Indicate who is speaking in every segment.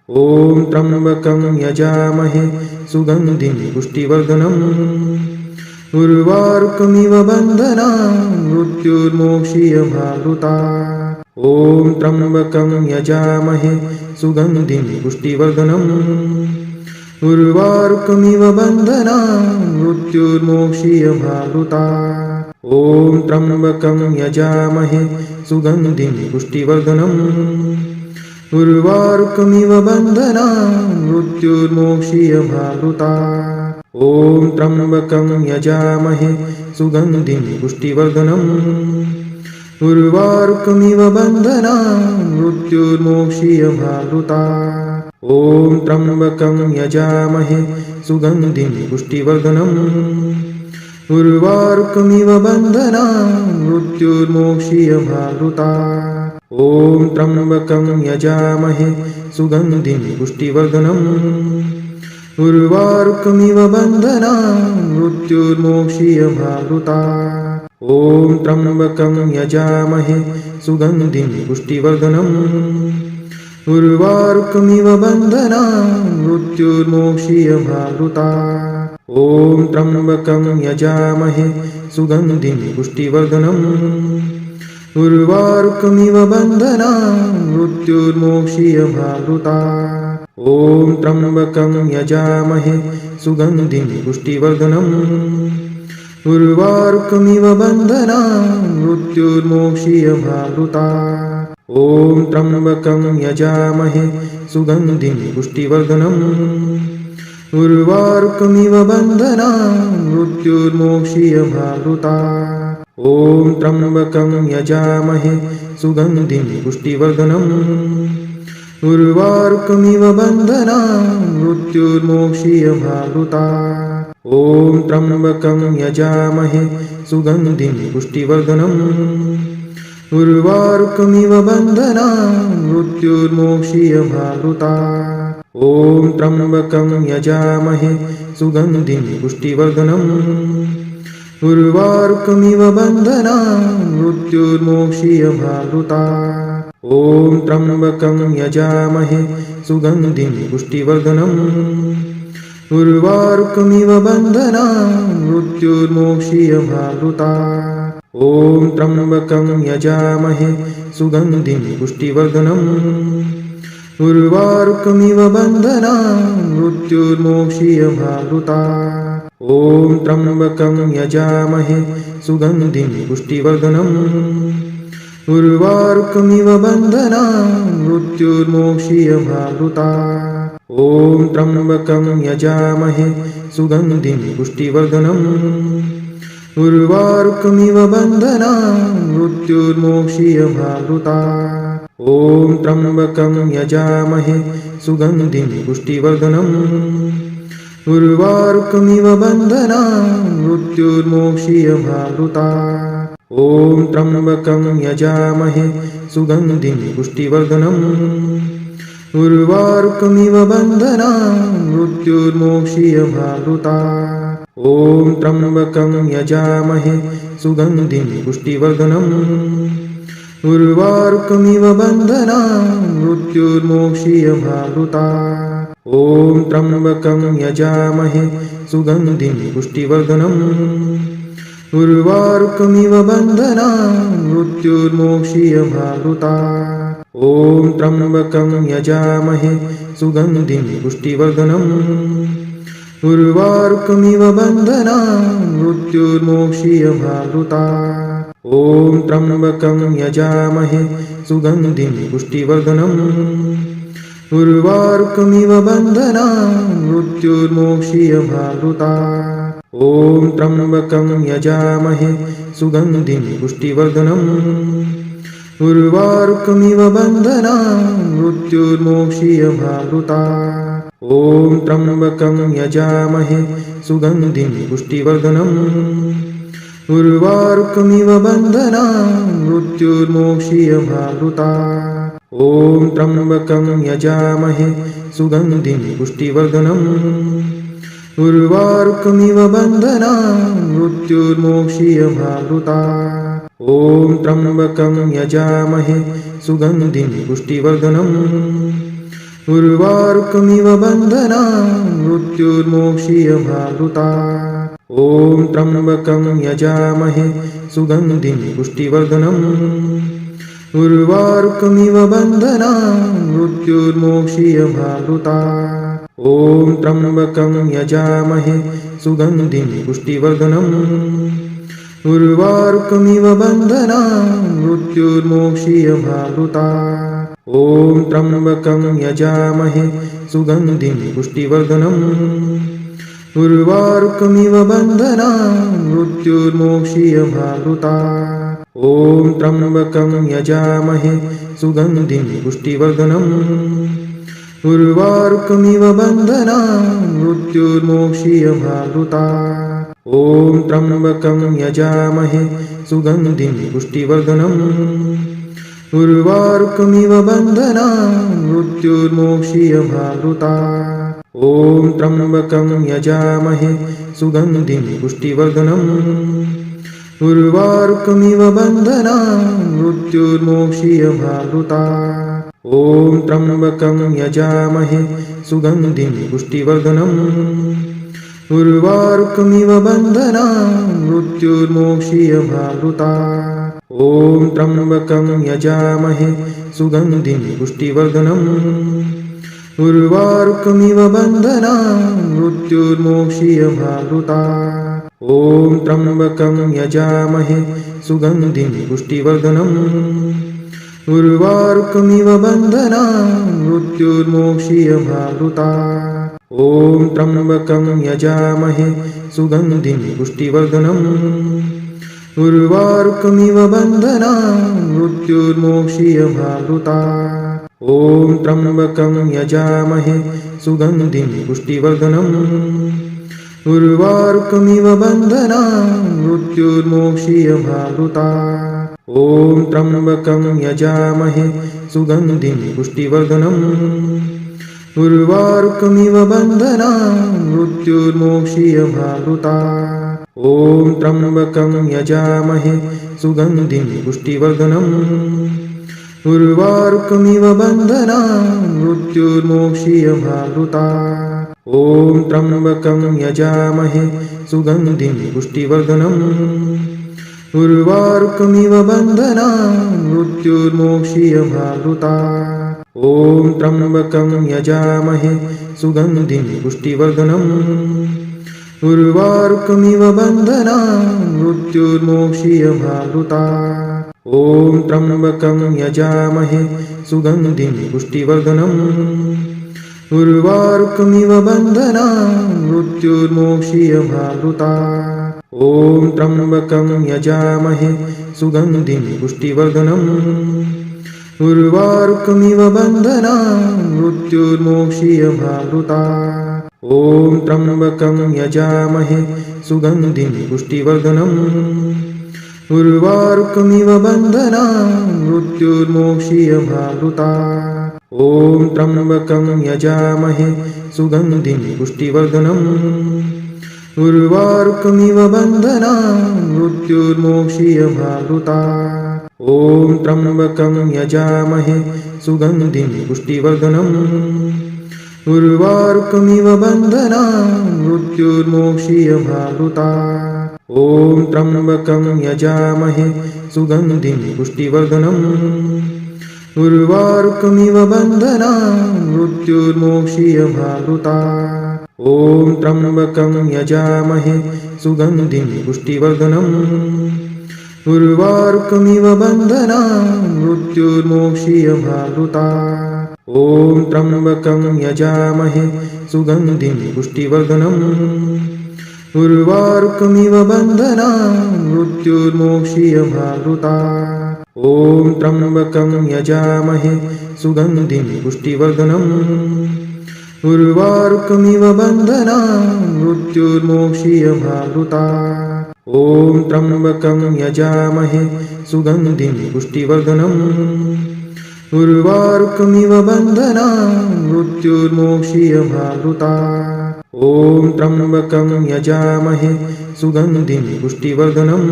Speaker 1: ॐ त्र्यम्बकं यजामहे सुगन्धिं पुष्टिवर्धनम् उर्वारुकमिव बन्धनान् मृत्युर्मोक्षीयमामृतात्। ॐ त्र्यम्बकं यजामहे सुगन्धिं पुष्टिवर्धनम् उर्वारुकमिव बन्धनान् मृत्युर्मोक्षीयमामृतात्। ॐ त्र्यम्बकं यजामहे सुगन्धिं पुष्टिवर्धनम् उर्वारुकमिव बन्धनान् मृत्युर्मोक्षीयमामृतात्। ॐ त्र्यम्बकं यजामहे सुगन्धिं पुष्टिवर्धनम् उर्वारुकमिव बन्धनान् मृत्युर्मोक्षीयमामृतात्। ॐ त्र्यम्बकं यजामहे सुगन्धिं पुष्टिवर्धनम् उर्वारुकमिव बन्धनान् मृत्युर्मोक्षीयमामृतात्। ॐ त्र्यम्बकं यजामहे सुगन्धिं पुष्टिवर्धनम् उर्वारुकमिव बन्धनान् मृत्युर्मोक्षीयमामृतात्। ॐ त्र्यम्बकं यजामहे सुगन्धिं पुष्टिवर्धनम् उर्वारुकमिव बन्धनान् मृत्युर्मोक्षीयमामृतात्। ॐ त्र्यम्बकं यजामहे सुगन्धिं पुष्टिवर्धनम् उर्वारुकमिव बन्धनान् मृत्युर्मोक्षीयमामृतात्। ॐ त्र्यम्बकं यजामहे सुगन्धिं पुष्टिवर्धनम् उर्वारुकमिव बन्धनान् मृत्युर्मोक्षीयमामृतात्। ॐ त्र्यम्बकं यजामहे सुगन्धिं पुष्टिवर्धनम् उर्वारुकमिव बन्धनान् मृत्युर्मोक्षीयमामृतात्। ॐ त्र्यम्बकं यजामहे सुगन्धिं पुष्टिवर्धनम् उर्वारुकमिव बन्धनान् मृत्युर्मोक्षीयमामृतात्। ॐ त्र्यम्बकं यजामहे सुगन्धिं पुष्टिवर्धनम् उर्वारुकमिव बन्धनान् मृत्युर्मोक्षीयमामृतात्। ॐ त्र्यम्बकं यजामहे सुगन्धिं पुष्टिवर्धनम् उर्वारुकमिव बन्धनान् मृत्युर्मोक्षीयमामृतात्। ॐ त्र्यम्बकं यजामहे सुगन्धिं पुष्टिवर्धनम् उर्वारुकमिव बन्धनान् मृत्युर्मोक्षीयमामृतात्। ॐ त्र्यम्बकं यजामहे सुगन्धिं पुष्टिवर्धनम् उर्वारुकमिव बन्धनान् मृत्युर्मोक्षीयमामृतात्। ॐ त्र्यम्बकं यजामहे सुगन्धिं पुष्टिवर्धनम् उर्वारुकमिव बन्धनान् मृत्युर्मोक्षीयमामृतात्। ॐ त्र्यम्बकं यजामहे सुगन्धिं पुष्टिवर्धनम् उर्वारुकमिव बन्धनान् मृत्युर्मोक्षीयमामृतात्। ॐ त्र्यम्बकं यजामहे सुगन्धिं पुष्टिवर्धनम् उर्वारुकमिव बन्धनान् मृत्युर्मोक्षीयमामृतात्। ॐ त्र्यम्बकं यजामहे सुगन्धिं पुष्टिवर्धनम् उर्वारुकमिव बन्धनान् मृत्युर्मोक्षीयमामृतात्। ॐ त्र्यम्बकं यजामहे सुगन्धिं पुष्टिवर्धनम् उर्वारुकमिव बन्धनान् मृत्युर्मोक्षीयमामृतात्। ॐ त्र्यम्बकं यजामहे सुगन्धिं पुष्टिवर्धनम् उर्वारुकमिव बन्धनान् मृत्युर्मोक्षीयमामृतात्। ॐ त्र्यम्बकं यजामहे सुगन्धिं पुष्टिवर्धनम् उर्वारुकमिव बन्धनान् मृत्युर्मोक्षीयमामृतात्। ॐ त्र्यम्बकं यजामहे सुगन्धिं पुष्टिवर्धनम् उर्वारुकमिव बन्धनान् मृत्युर्मोक्षीयमामृतात्। ॐ त्र्यम्बकं यजामहे सुगन्धिं पुष्टिवर्धनम् उर्वारुकमिव बन्धनान् मृत्युर्मोक्षीयमामृतात्। ॐ त्र्यम्बकं यजामहे सुगन्धिं पुष्टिवर्धनम् उर्वारुकमिव बन्धनान् मृत्युर्मोक्षीयमामृतात्। ॐ त्र्यम्बकं यजामहे सुगन्धिं पुष्टिवर्धनम् उर्वारुकमिव बन्धनान् मृत्युर्मोक्षीयमामृतात्। ॐ त्र्यम्बकं यजामहे सुगन्धिं पुष्टिवर्धनम् उर्वारुकमिव बन्धनान् मृत्युर्मोक्षीयमावृता। ॐ त्र्यम्बकं यजामहे सुगन्धिं पुष्टिवर्धनम्। उर्वारुकमिव बन्धनान् मृत्युर्मोक्षीयमावृता। ॐ त्र्यम्बकं यजामहे सुगन्धिं पुष्टिवर्धनम्। उर्वारुकमिव बन्धनान् मृत्युर्मोक्षीयमावृता। ॐ त्र्यम्बकं यजामहे सुगन्धिं पुष्टिवर्धनम्। उर्वारुकमिव बन्धनान् मृत्युर्मोक्षीयमावृता। ॐ त्र्यम्बकं यजामहे सुगन्धिं पुष्टिवर्धनम्। उर्वारुकमिव बन्धनान् मृत्युर्मोक्षीयमावृता। ॐ त्र्यम्बकं यजामहे सुगन्धिं पुष्टिवर्धनम्। उर्वारुकमिव बन्धनान् मृत्युर्मोक्षीयमावृता। ॐ त्र्यम्बकं यजामहे सुगन्धिं पुष्टिवर्धनम्। उर्वारुकमिव बन्धनान् मृत्युर्मोक्षीयमावृता। ॐ त्र्यम्बकं यजामहे सुगन्धिं पुष्टिवर्धनम्। उर्वारुकमिव बन्धनान् मृत्युर्मोक्षीयमावृता। ॐ त्र्यम्बकं यजामहे सुगन्धिं पुष्टिवर्धनम्। उर्वारुकमिव बन्धनान् मृत्युर्मोक्षीयमावृता। ॐ त्र्यम्बकं यजामहे सुगन्धिं पुष्टिवर्धनम्। उर्वारुकमिव बन्धनान् मृत्युर्मोक्षीयमावृता। ॐ त्र्यम्बकं यजामहे सुगन्धिं पुष्टिवर्धनम्। उर्वारुकमिव बन्धनान् मृत्युर्मोक्षीयमावृता। ॐ त्र्यम्बकं यजामहे सुगन्धिं पुष्टिवर्धनम्। उर्वारुकमिव बन्धनान् मृत्युर्मोक्षीयमावृता। ॐ त्र्यम्बकं यजामहे सुगन्धिं पुष्टिवर्धनम्। उर्वारुकमिव बन्धनान् मृत्युर्मोक्षीयमावृता। ॐ त्र्यम्बकं यजामहे सुगन्धिं पुष्टिवर्धनम्। उर्वारुकमिव बन्धनान् मृत्युर्मोक्षीयमावृता। ॐ त्र्यम्बकं यजामहे सुगन्धिं पुष्टिवर्धनम्। उर्वारुकमिव बन्धनान् मृत्युर्मोक्षीयमावृता। ॐ त्र्यम्बकं यजामहे सुगन्धिं पुष्टिवर्धनम्। उर्वारुकमिव बन्धनान् मृत्युर्मोक्षीयमावृता। ॐ त्र्यम्बकं यजामहे सुगन्धिं पुष्टिवर्धनम्। उर्वारुकमिव बन्धनान् मृत्युर्मोक्षीयमावृता। ॐ त्र्यम्बकं यजामहे सुगन्धिं पुष्टिवर्धनम्। उर्वारुकमिव बन्धनान् मृत्युर्मोक्षीयमावृता। ॐ त्र्यम्बकं यजामहे सुगन्धिं पुष्टिवर्धनम्। उर्वारुकमिव बन्धनान् मृत्युर्मोक्षीयमावृता। ॐ त्र्यम्बकं यजामहे सुगन्धिं पुष्टिवर्धनम्। उर्वारुकमिव बन्धनान् मृत्युर्मोक्षीयमावृता। ॐ त्र्यम्बकं यजामहे सुगन्धिं पुष्टिवर्धनम्। उर्वारुकमिव बन्धनान् मृत्युर्मोक्षीयमावृता। ॐ त्र्यम्बकं यजामहे सुगन्धिं पुष्टिवर्धनम्। उर्वारुकमिव बन्धनान् मृत्युर्मोक्षीयमावृता। ॐ त्र्यम्बकं यजामहे सुगन्धिं पुष्टिवर्धनम्। उर्वारुकमिव बन्धनान् मृत्युर्मोक्षीयमावृता। ॐ त्र्यम्बकं यजामहे सुगन्धिं पुष्टिवर्धनम्। उर्वारुकमिव बन्धनान् मृत्युर्मोक्षीयमावृता। ॐ त्र्यम्बकं यजामहे सुगन्धिं पुष्टिवर्धनम्। उर्वारुकमिव बन्धनान् मृत्युर्मोक्षीयमावृता। ॐ त्र्यम्बकं यजामहे सुगन्धिं पुष्टिवर्धनम्। उर्वारुकमिव बन्धनान् मृत्युर्मोक्षीयमावृता। ॐ त्र्यम्बकं यजामहे सुगन्धिं पुष्टिवर्धनम्।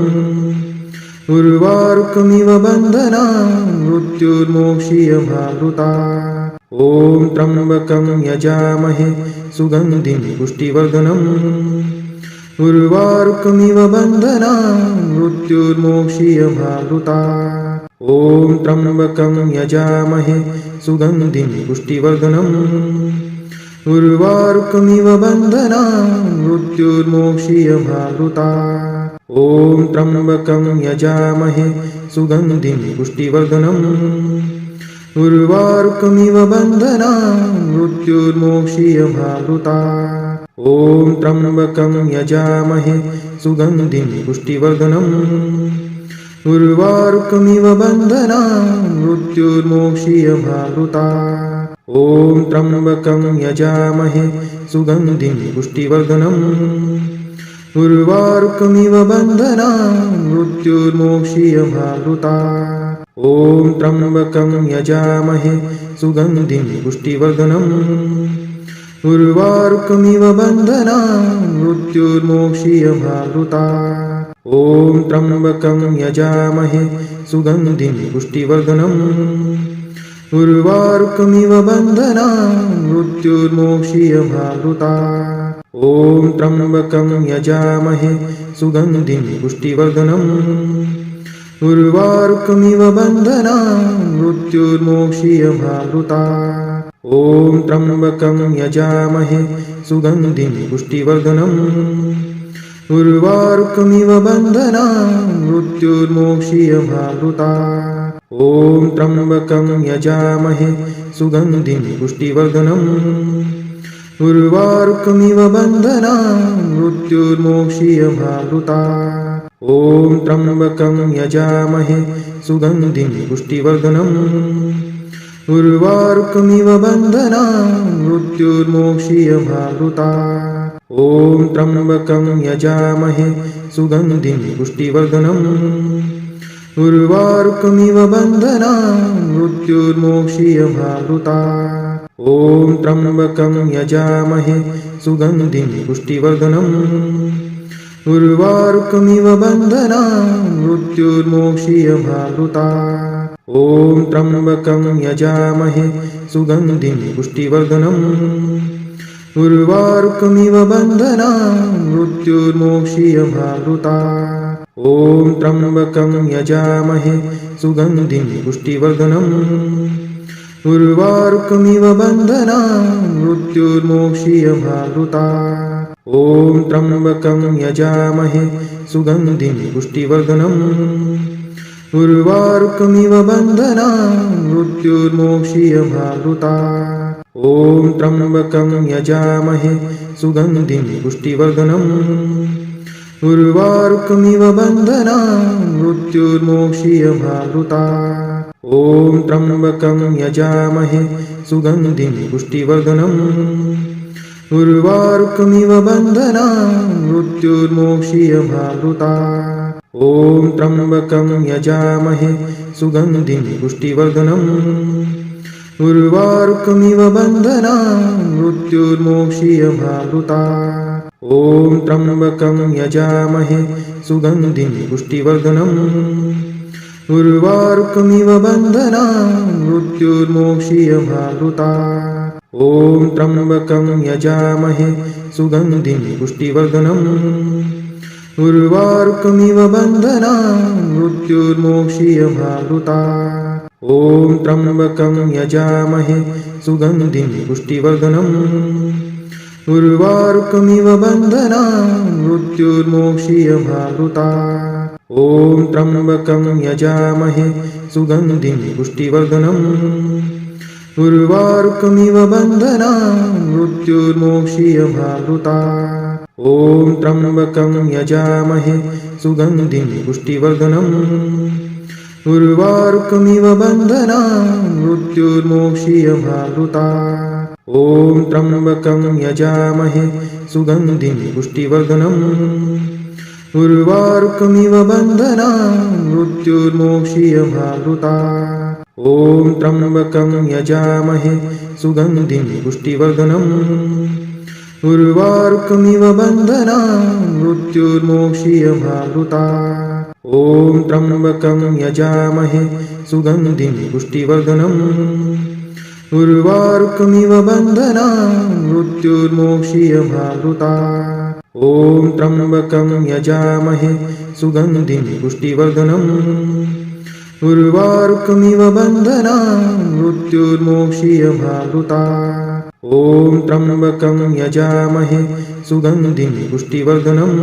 Speaker 1: उर्वारुकमिव बन्धनान् मृत्युर्मोक्षीयमावृता। ॐ त्र्यम्बकं यजामहे सुगन्धिं पुष्टिवर्धनम् उर्वारुकमिव बन्धनान् मृत्युर्मोक्षीयमामृतात् ॐ त्र्यम्बकं यजामहे सुगन्धिं पुष्टिवर्धनम् उर्वारुकमिव बन्धनान् मृत्युर्मोक्षीयमामृतात् ॐ त्र्यम्बकं यजामहे सुगन्धिं पुष्टिवर्धनम् उर्वारुकमिव बन्धनान् मृत्युर्मोक्षीयमामृतात् ॐ त्र्यम्बकं यजामहे सुगन्धिं पुष्टिवर्धनम् उर्वारुकमिव बन्धनान् मृत्युर्मोक्षीयमामृतात् ॐ त्र्यम्बकं यजामहे सुगन्धिं पुष्टिवर्धनम् उर्वारुकमिव बन्धनान् मृत्युर्मोक्षीयमामृतात् ॐ त्र्यम्बकं यजामहे सुगन्धिं पुष्टिवर्धनम् उर्वारुकमिव बन्धनान् मृत्युर्मोक्षीयमामृतात् ॐ त्र्यम्बकं यजामहे सुगन्धिं पुष्टिवर्धनम् उर्वारुकमिव बन्धनान् मृत्युर्मोक्षीयमामृतात् ॐ त्र्यम्बकं यजामहे सुगन्धिं पुष्टिवर्धनम् उर्वारुकमिव बन्धनान् मृत्युर्मोक्षीयमामृतात् ॐ त्र्यम्बकं यजामहे सुगन्धिं पुष्टिवर्धनम् उर्वारुकमिव बन्धनान् मृत्युर्मोक्षीयमामृतात् ॐ त्र्यम्बकं यजामहे सुगन्धिं पुष्टिवर्धनम् उर्वारुकमिव बन्धनान् मृत्युर्मोक्षीयमामृतात् ॐ त्र्यम्बकं यजामहे सुगन्धिं पुष्टिवर्धनम् उर्वारुकमिव बन्धनान् मृत्युर्मोक्षीयमामृतात् ॐ त्र्यम्बकं यजामहे सुगन्धिं पुष्टिवर्धनम् उर्वारुकमिव बन्धनान् मृत्युर्मोक्षीयमामृतात् ॐ त्र्यम्बकं यजामहे सुगन्धिं पुष्टिवर्धनम् उर्वारुकमिव बन्धनान् मृत्युर्मोक्षीयमामृतात् ॐ त्र्यम्बकं यजामहे सुगन्धिं पुष्टिवर्धनम् उर्वारुकमिव बन्धनान् मृत्युर्मोक्षीयमामृतात् ॐ त्र्यम्बकं यजामहे सुगन्धिं पुष्टिवर्धनम् उर्वारुकमिव बन्धनान् मृत्युर्मोक्षीयमामृतात् ॐ त्र्यम्बकं यजामहे सुगन्धिं पुष्टिवर्धनम् उर्वारुकमिव बन्धनान् मृत्युर्मोक्षीयमामृतात् ॐ त्र्यम्बकं यजामहे सुगन्धिं पुष्टिवर्धनम् उर्वारुकमिव बन्धनान् मृत्युर्मोक्षीयमामृतात् ॐ त्र्यम्बकं यजामहे सुगन्धिं पुष्टिवर्धनम् उर्वारुकमिव बन्धनान् मृत्युर्मोक्षीयमामृतात् ॐ त्र्यम्बकं यजामहे सुगन्धिं पुष्टिवर्धनम् उर्वारुकमिव बन्धनान् मृत्युर्मोक्षीयमामृतात् ॐ त्र्यम्बकं यजामहे सुगन्धिं पुष्टिवर्धनम् उर्वारुकमिव बन्धनान् मृत्युर्मोक्षीयमामृतात् ॐ त्र्यम्बकं यजामहे सुगन्धिं पुष्टिवर्धनम् उर्वारुकमिव बन्धनान् मृत्युर्मोक्षीयमामृतात् ॐ त्र्यम्बकं यजामहे सुगन्धिं पुष्टिवर्धनम् उर्वारुकमिव बन्धनान् मृत्युर्मोक्षीयमामृतात् ॐ त्र्यम्बकं यजामहे सुगन्धिं पुष्टिवर्धनम् उर्वारुकमिव बन्धनान् मृत्युर्मोक्षीयमामृतात् ॐ त्र्यम्बकं यजामहे सुगन्धिं पुष्टिवर्धनम् उर्वारुकमिव बन्धनान् मृत्युर्मोक्षीयमामृतात् ॐ त्र्यम्बकं यजामहे सुगन्धिं पुष्टिवर्धनम् उर्वारुकमिव बन्धनान् मृत्युर्मोक्षीयमामृतात् ॐ त्र्यम्बकं यजामहे सुगन्धिं पुष्टिवर्धनम् उर्वारुकमिव बन्धनान् मृत्युर्मोक्षीयमामृतात् ॐ त्र्यम्बकं यजामहे सुगन्धिं पुष्टिवर्धनम् उर्वारुकमिव बन्धनान् मृत्युर्मोक्षीयमावृतात्। ॐ त्र्यम्बकं यजामहे सुगन्धिं पुष्टिवर्धनम्। उर्वारुकमिव बन्धनान् मृत्युर्मोक्षीयमावृतात्। ॐ त्र्यम्बकं यजामहे सुगन्धिं पुष्टिवर्धनम्।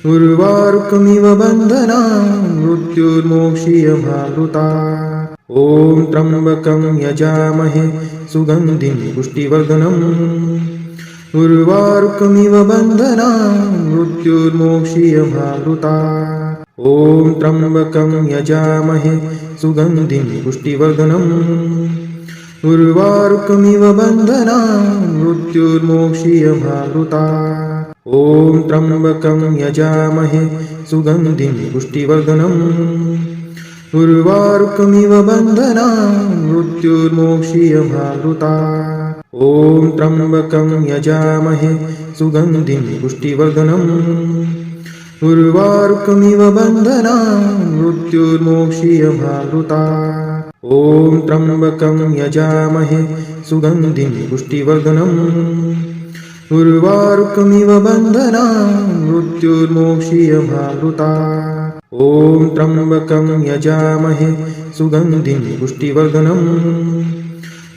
Speaker 1: उर्वारुकमिव बन्धनान् मृत्युर्मोक्षीयमावृतात्। ॐ त्र्यम्बकं यजामहे सुगन्धिं पुष्टिवर्धनम्। उर्वारुकमिव बन्धनान् मृत्युर्मोक्षीयमावृतात्। ॐ त्र्यम्बकं यजामहे सुगन्धिं पुष्टिवर्धनम्। उर्वारुकमिव बन्धनान् मृत्युर्मोक्षीयमावृतात्। ॐ त्र्यम्बकं यजामहे सुगन्धिं पुष्टिवर्धनम्। उर्वारुकमिव बन्धनान् मृत्युर्मोक्षीयमावृतात्। ॐ त्र्यम्बकं यजामहे सुगन्धिं पुष्टिवर्धनम्। उर्वारुकमिव बन्धनान् मृत्युर्मोक्षीयमावृतात्। ॐ त्र्यम्बकं यजामहे सुगन्धिं पुष्टिवर्धनम्। उर्वारुकमिव बन्धनान् मृत्युर्मोक्षीयमावृतात्। ॐ त्र्यम्बकं यजामहे सुगन्धिं पुष्टिवर्धनम्।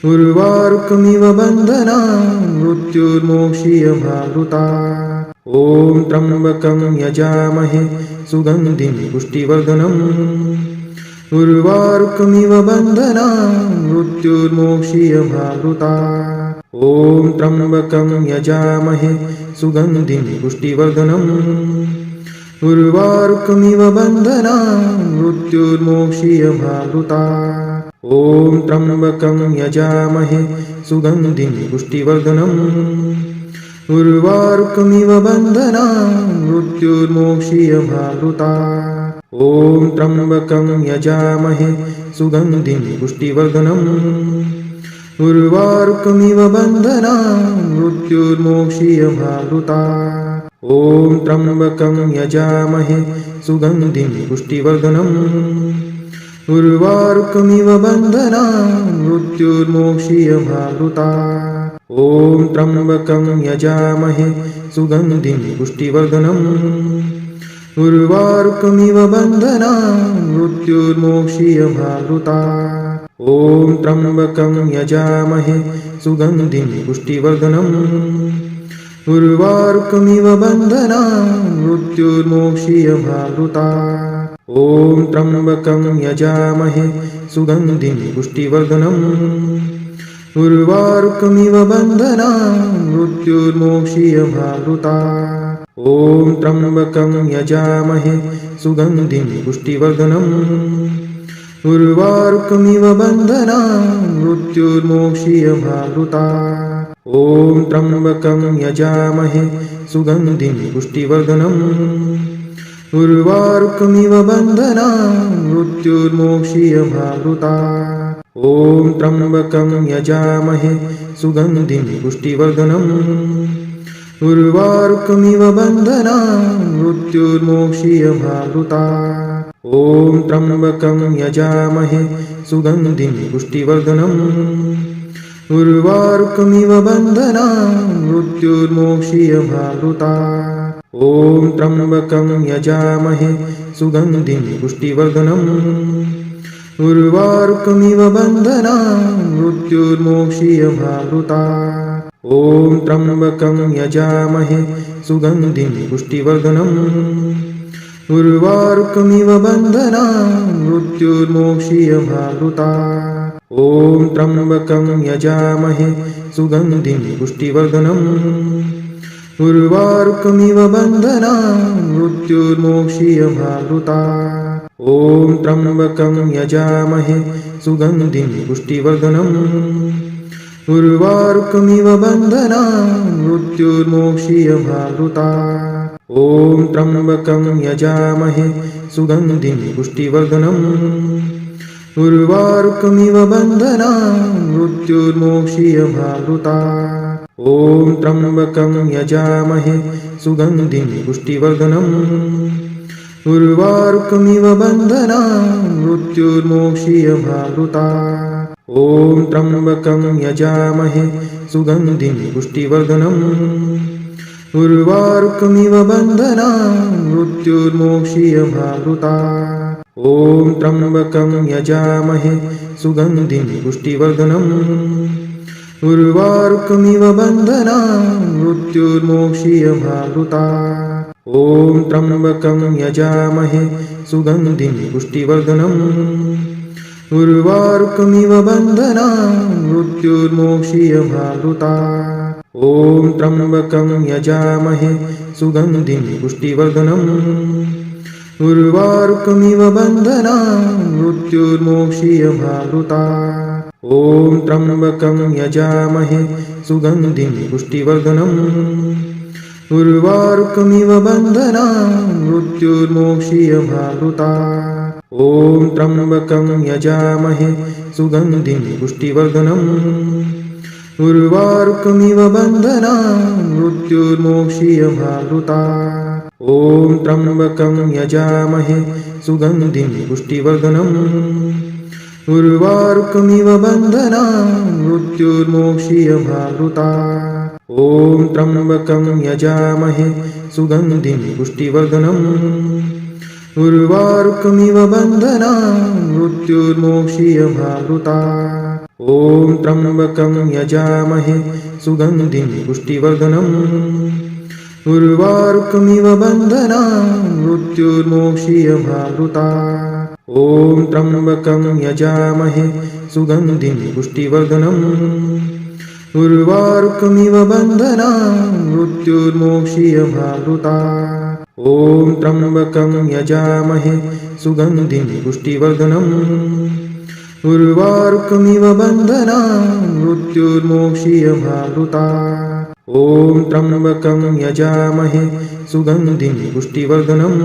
Speaker 1: उर्वारुकमिव बन्धनान् मृत्युर्मोक्षीयमावृतात्। ॐ त्र्यम्बकं यजामहे सुगन्धिं पुष्टिवर्धनम्। उर्वारुकमिव बन्धनान् मृत्युर्मोक्षीयमावृतात्। ॐ त्र्यम्बकं यजामहे सुगन्धिं पुष्टिवर्धनम्। उर्वारुकमिव बन्धनान् मृत्युर्मोक्षीयमावृतात्। ॐ त्र्यम्बकं यजामहे सुगन्धिं पुष्टिवर्धनम्। उर्वारुकमिव बन्धनान् मृत्युर्मोक्षीयमावृतात्। ॐ त्र्यम्बकं यजामहे सुगन्धिं पुष्टिवर्धनम्। उर्वारुकमिव बन्धनान् मृत्युर्मोक्षीयमावृतात्। ॐ त्र्यम्बकं यजामहे सुगन्धिं पुष्टिवर्धनम्। उर्वारुकमिव बन्धनान् मृत्युर्मोक्षीयमावृतात्। ॐ त्र्यम्बकं यजामहे सुगन्धिं पुष्टिवर्धनम्। उर्वारुकमिव बन्धनान् मृत्युर्मोक्षीयमावृतात्। ॐ त्र्यम्बकं यजामहे सुगन्धिं पुष्टिवर्धनम्। उर्वारुकमिव बन्धनान् मृत्युर्मोक्षीयमावृतात्। ॐ त्र्यम्बकं यजामहे सुगन्धिं पुष्टिवर्धनम्। उर्वारुकमिव बन्धनान् मृत्युर्मोक्षीयमावृतात्। ॐ त्र्यम्बकं यजामहे सुगन्धिं पुष्टिवर्धनम्। उर्वारुकमिव बन्धनान् मृत्युर्मोक्षीयमावृतात्। ॐ त्र्यम्बकं यजामहे सुगन्धिं पुष्टिवर्धनम्। उर्वारुकमिव बन्धनान् मृत्युर्मोक्षीयमावृतात्। ॐ त्र्यम्बकं यजामहे सुगन्धिं पुष्टिवर्धनम्। उर्वारुकमिव बन्धनान् मृत्युर्मोक्षीयमावृतात्। ॐ त्र्यम्बकं यजामहे सुगन्धिं पुष्टिवर्धनम्। उर्वारुकमिव बन्धनान् मृत्युर्मोक्षीयमावृतात्। ॐ त्र्यम्बकं यजामहे सुगन्धिं पुष्टिवर्धनम्। उर्वारुकमिव बन्धनान् मृत्युर्मोक्षीयमावृतात्। ॐ त्र्यम्बकं यजामहे सुगन्धिं पुष्टिवर्धनम्। उर्वारुकमिव बन्धनान् मृत्युर्मोक्षीयमावृतात्। ॐ त्र्यम्बकं यजामहे सुगन्धिं पुष्टिवर्धनम्। उर्वारुकमिव बन्धनान् मृत्युर्मोक्षीयमावृतात्। ॐ त्र्यम्बकं यजामहे सुगन्धिं पुष्टिवर्धनम्। उर्वारुकमिव बन्धनान् मृत्युर्मोक्षीयमावृतात्। ॐ त्र्यम्बकं यजामहे सुगन्धिं पुष्टिवर्धनम्। उर्वारुकमिव बन्धनान् मृत्युर्मोक्षीयमावृतात्। ॐ त्र्यम्बकं यजामहे सुगन्धिं पुष्टिवर्धनम्। उर्वारुकमिव बन्धनान् मृत्युर्मोक्षीयमावृता। ॐ त्र्यम्बकं यजामहे सुगन्धिं पुष्टिवर्धनम्। उर्वारुकमिव बन्धनान् मृत्युर्मोक्षीयमावृता। ॐ त्र्यम्बकं यजामहे सुगन्धिं पुष्टिवर्धनम्। उर्वारुकमिव बन्धनान् मृत्युर्मोक्षीयमावृता। ॐ त्र्यम्बकं यजामहे सुगन्धिं पुष्टिवर्धनम्। उर्वारुकमिव बन्धनान् मृत्युर्मोक्षीयमावृता। ॐ त्र्यम्बकं यजामहे सुगन्धिं पुष्टिवर्धनम्। उर्वारुकमिव बन्धनान् मृत्युर्मोक्षीयमावृता। ॐ त्र्यम्बकं यजामहे सुगन्धिं पुष्टिवर्धनम्। उर्वारुकमिव बन्धनान् मृत्युर्मोक्षीयमावृता। ॐ त्र्यम्बकं यजामहे सुगन्धिं पुष्टिवर्धनम्। उर्वारुकमिव बन्धनान् मृत्युर्मोक्षीयमावृता। ॐ त्र्यम्बकं यजामहे सुगन्धिं पुष्टिवर्धनम्। उर्वारुकमिव बन्धनान् मृत्युर्मोक्षीयमावृता। ॐ त्र्यम्बकं यजामहे सुगन्धिं पुष्टिवर्धनम्। उर्वारुकमिव बन्धनान् मृत्युर्मोक्षीयमावृता। ॐ त्र्यम्बकं यजामहे सुगन्धिं पुष्टिवर्धनम्। उर्वारुकमिव बन्धनान् मृत्युर्मोक्षीयमावृता। ॐ त्र्यम्बकं यजामहे सुगन्धिं पुष्टिवर्धनम्। उर्वारुकमिव बन्धनान् मृत्युर्मोक्षीयमावृता। ॐ त्र्यम्बकं यजामहे सुगन्धिं पुष्टिवर्धनम्। उर्वारुकमिव बन्धनान् मृत्युर्मोक्षीयमावृता। ॐ त्र्यम्बकं यजामहे सुगन्धिं पुष्टिवर्धनम्।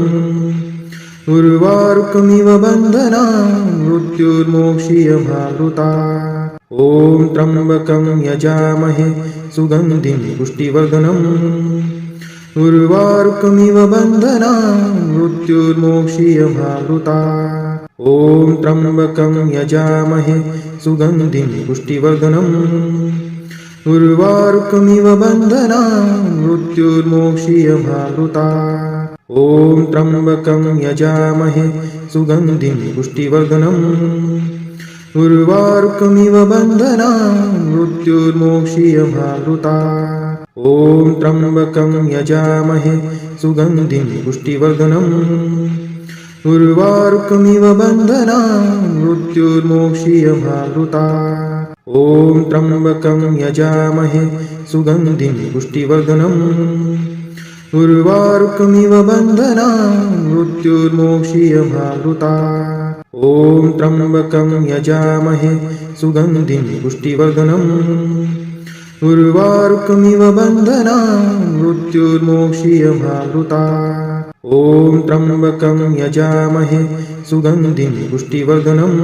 Speaker 1: उर्वारुकमिव बन्धनान् मृत्युर्मोक्षीयमावृता। ॐ त्र्यम्बकं यजामहे सुगन्धिं पुष्टिवर्धनम्। उर्वारुकमिव बन्धनान् मृत्युर्मोक्षीयमावृता। ॐ त्र्यम्बकं यजामहे सुगन्धिं पुष्टिवर्धनम्। उर्वारुकमिव बन्धनान् मृत्युर्मोक्षीयमावृता। ॐ त्र्यम्बकं यजामहे सुगन्धिं पुष्टिवर्धनम्। उर्वारुकमिव बन्धनान् मृत्युर्मोक्षीयमावृता। ॐ त्र्यम्बकं यजामहे सुगन्धिं पुष्टिवर्धनम्। उर्वारुकमिव बन्धनान् मृत्युर्मोक्षीयमावृता। ॐ त्र्यम्बकं यजामहे सुगन्धिं पुष्टिवर्धनम्। उर्वारुकमिव बन्धनान् मृत्युर्मोक्षीयमावृता। ॐ त्र्यम्बकं यजामहे सुगन्धिं पुष्टिवर्धनम्। उर्वारुकमिव बन्धनान् मृत्युर्मोक्षीयमावृता। ॐ त्र्यम्बकं यजामहे सुगन्धिं पुष्टिवर्धनम्।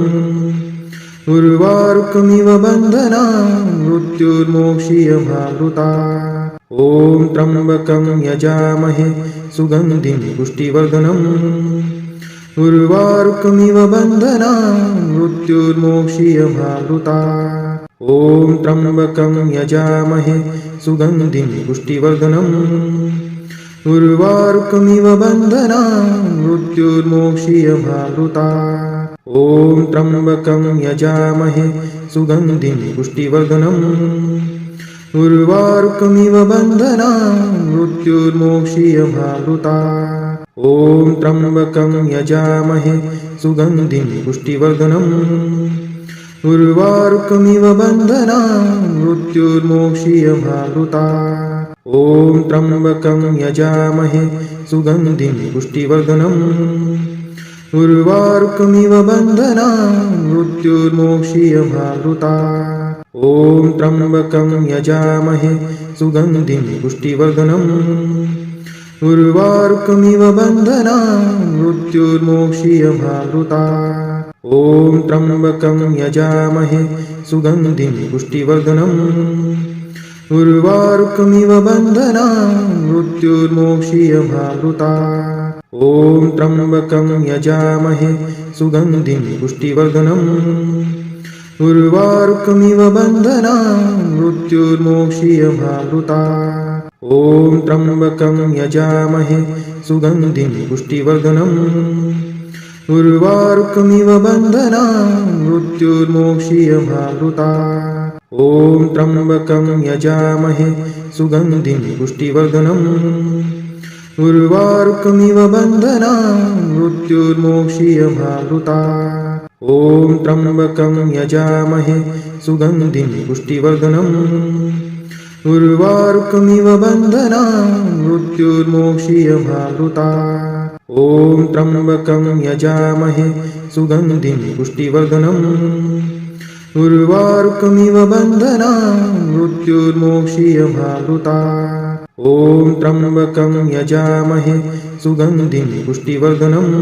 Speaker 1: उर्वारुकमिव बन्धनान् मृत्युर्मोक्षीयमावृता। ॐ त्र्यम्बकं यजामहे सुगन्धिं पुष्टिवर्धनम्। उर्वारुकमिव बन्धनान् मृत्युर्मोक्षीयमावृता। ॐ त्र्यम्बकं यजामहे सुगन्धिं पुष्टिवर्धनम्। उर्वारुकमिव बन्धनान् मृत्युर्मोक्षीयमावृता। ॐ त्र्यम्बकं यजामहे सुगन्धिं पुष्टिवर्धनम्। उर्वारुकमिव बन्धनान् मृत्युर्मोक्षीयमावृता। ॐ त्र्यम्बकं यजामहे सुगन्धिं पुष्टिवर्धनम्। उर्वारुकमिव बन्धनान् मृत्युर्मोक्षीयमावृता। ॐ त्र्यम्बकं यजामहे सुगन्धिं पुष्टिवर्धनम्। उर्वारुकमिव बन्धनान् मृत्युर्मोक्षीयमावृता। ॐ त्र्यम्बकं यजामहे सुगन्धिं पुष्टिवर्धनम्। उर्वारुकमिव बन्धनान् मृत्युर्मोक्षीयमावृता। ॐ त्र्यम्बकं यजामहे सुगन्धिं पुष्टिवर्धनम्। उर्वारुकमिव बन्धनान् मृत्युर्मोक्षीयमावृता। ॐ त्र्यम्बकं यजामहे सुगन्धिं पुष्टिवर्धनम्। उर्वारुकमिव बन्धनान् मृत्युर्मोक्षीयमावृता। ॐ त्र्यम्बकं यजामहे सुगन्धिं पुष्टिवर्धनम्। उर्वारुकमिव बन्धनान् मृत्युर्मोक्षीयमावृता। ॐ त्र्यम्बकं यजामहे सुगन्धिं पुष्टिवर्धनम्। उर्वारुकमिव बन्धनान् मृत्युर्मोक्षीयमावृता। ॐ त्र्यम्बकं यजामहे सुगन्धिं पुष्टिवर्धनम्। उर्वारुकमिव बन्धनान् मृत्युर्मोक्षीयमावृता। ॐ त्र्यम्बकं यजामहे सुगन्धिं पुष्टिवर्धनम्। उर्वारुकमिव बन्धनान् मृत्युर्मोक्षीयमावृता। ॐ त्र्यम्बकं यजामहे सुगन्धिं पुष्टिवर्धनम्।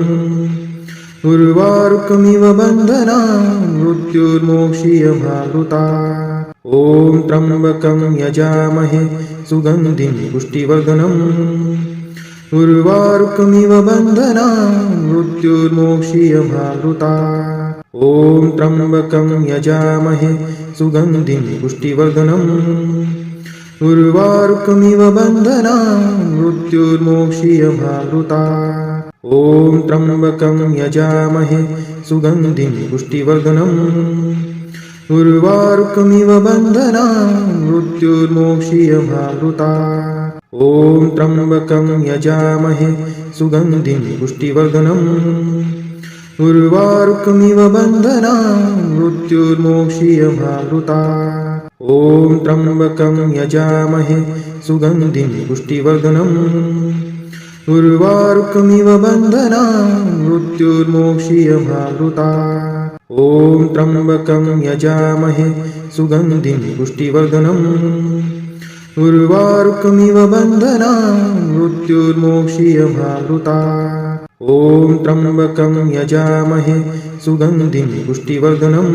Speaker 1: उर्वारुकमिव बन्धनान् मृत्युर्मोक्षीयमावृता। ॐ त्र्यम्बकं यजामहे सुगन्धिं पुष्टिवर्धनम्। उर्वारुकमिव बन्धनान् मृत्युर्मोक्षीयमावृता। ॐ त्र्यम्बकं यजामहे सुगन्धिं पुष्टिवर्धनम्। उर्वारुकमिव बन्धनान् मृत्युर्मोक्षीयमावृता। ॐ त्र्यम्बकं यजामहे सुगन्धिं पुष्टिवर्धनम्। उर्वारुकमिव बन्धनान् मृत्युर्मोक्षीयमावृता। ॐ त्र्यम्बकं यजामहे सुगन्धिं पुष्टिवर्धनम्। उर्वारुकमिव बन्धनान् मृत्युर्मोक्षीयमावृता। ॐ त्र्यम्बकं यजामहे सुगन्धिं पुष्टिवर्धनम्। उर्वारुकमिव बन्धनान् मृत्युर्मोक्षीयमावृता। ॐ त्र्यम्बकं यजामहे सुगन्धिं पुष्टिवर्धनम्। उर्वारुकमिव बन्धनान् मृत्युर्मोक्षीयमावृता। ॐ त्र्यम्बकं यजामहे सुगन्धिं पुष्टिवर्धनम्।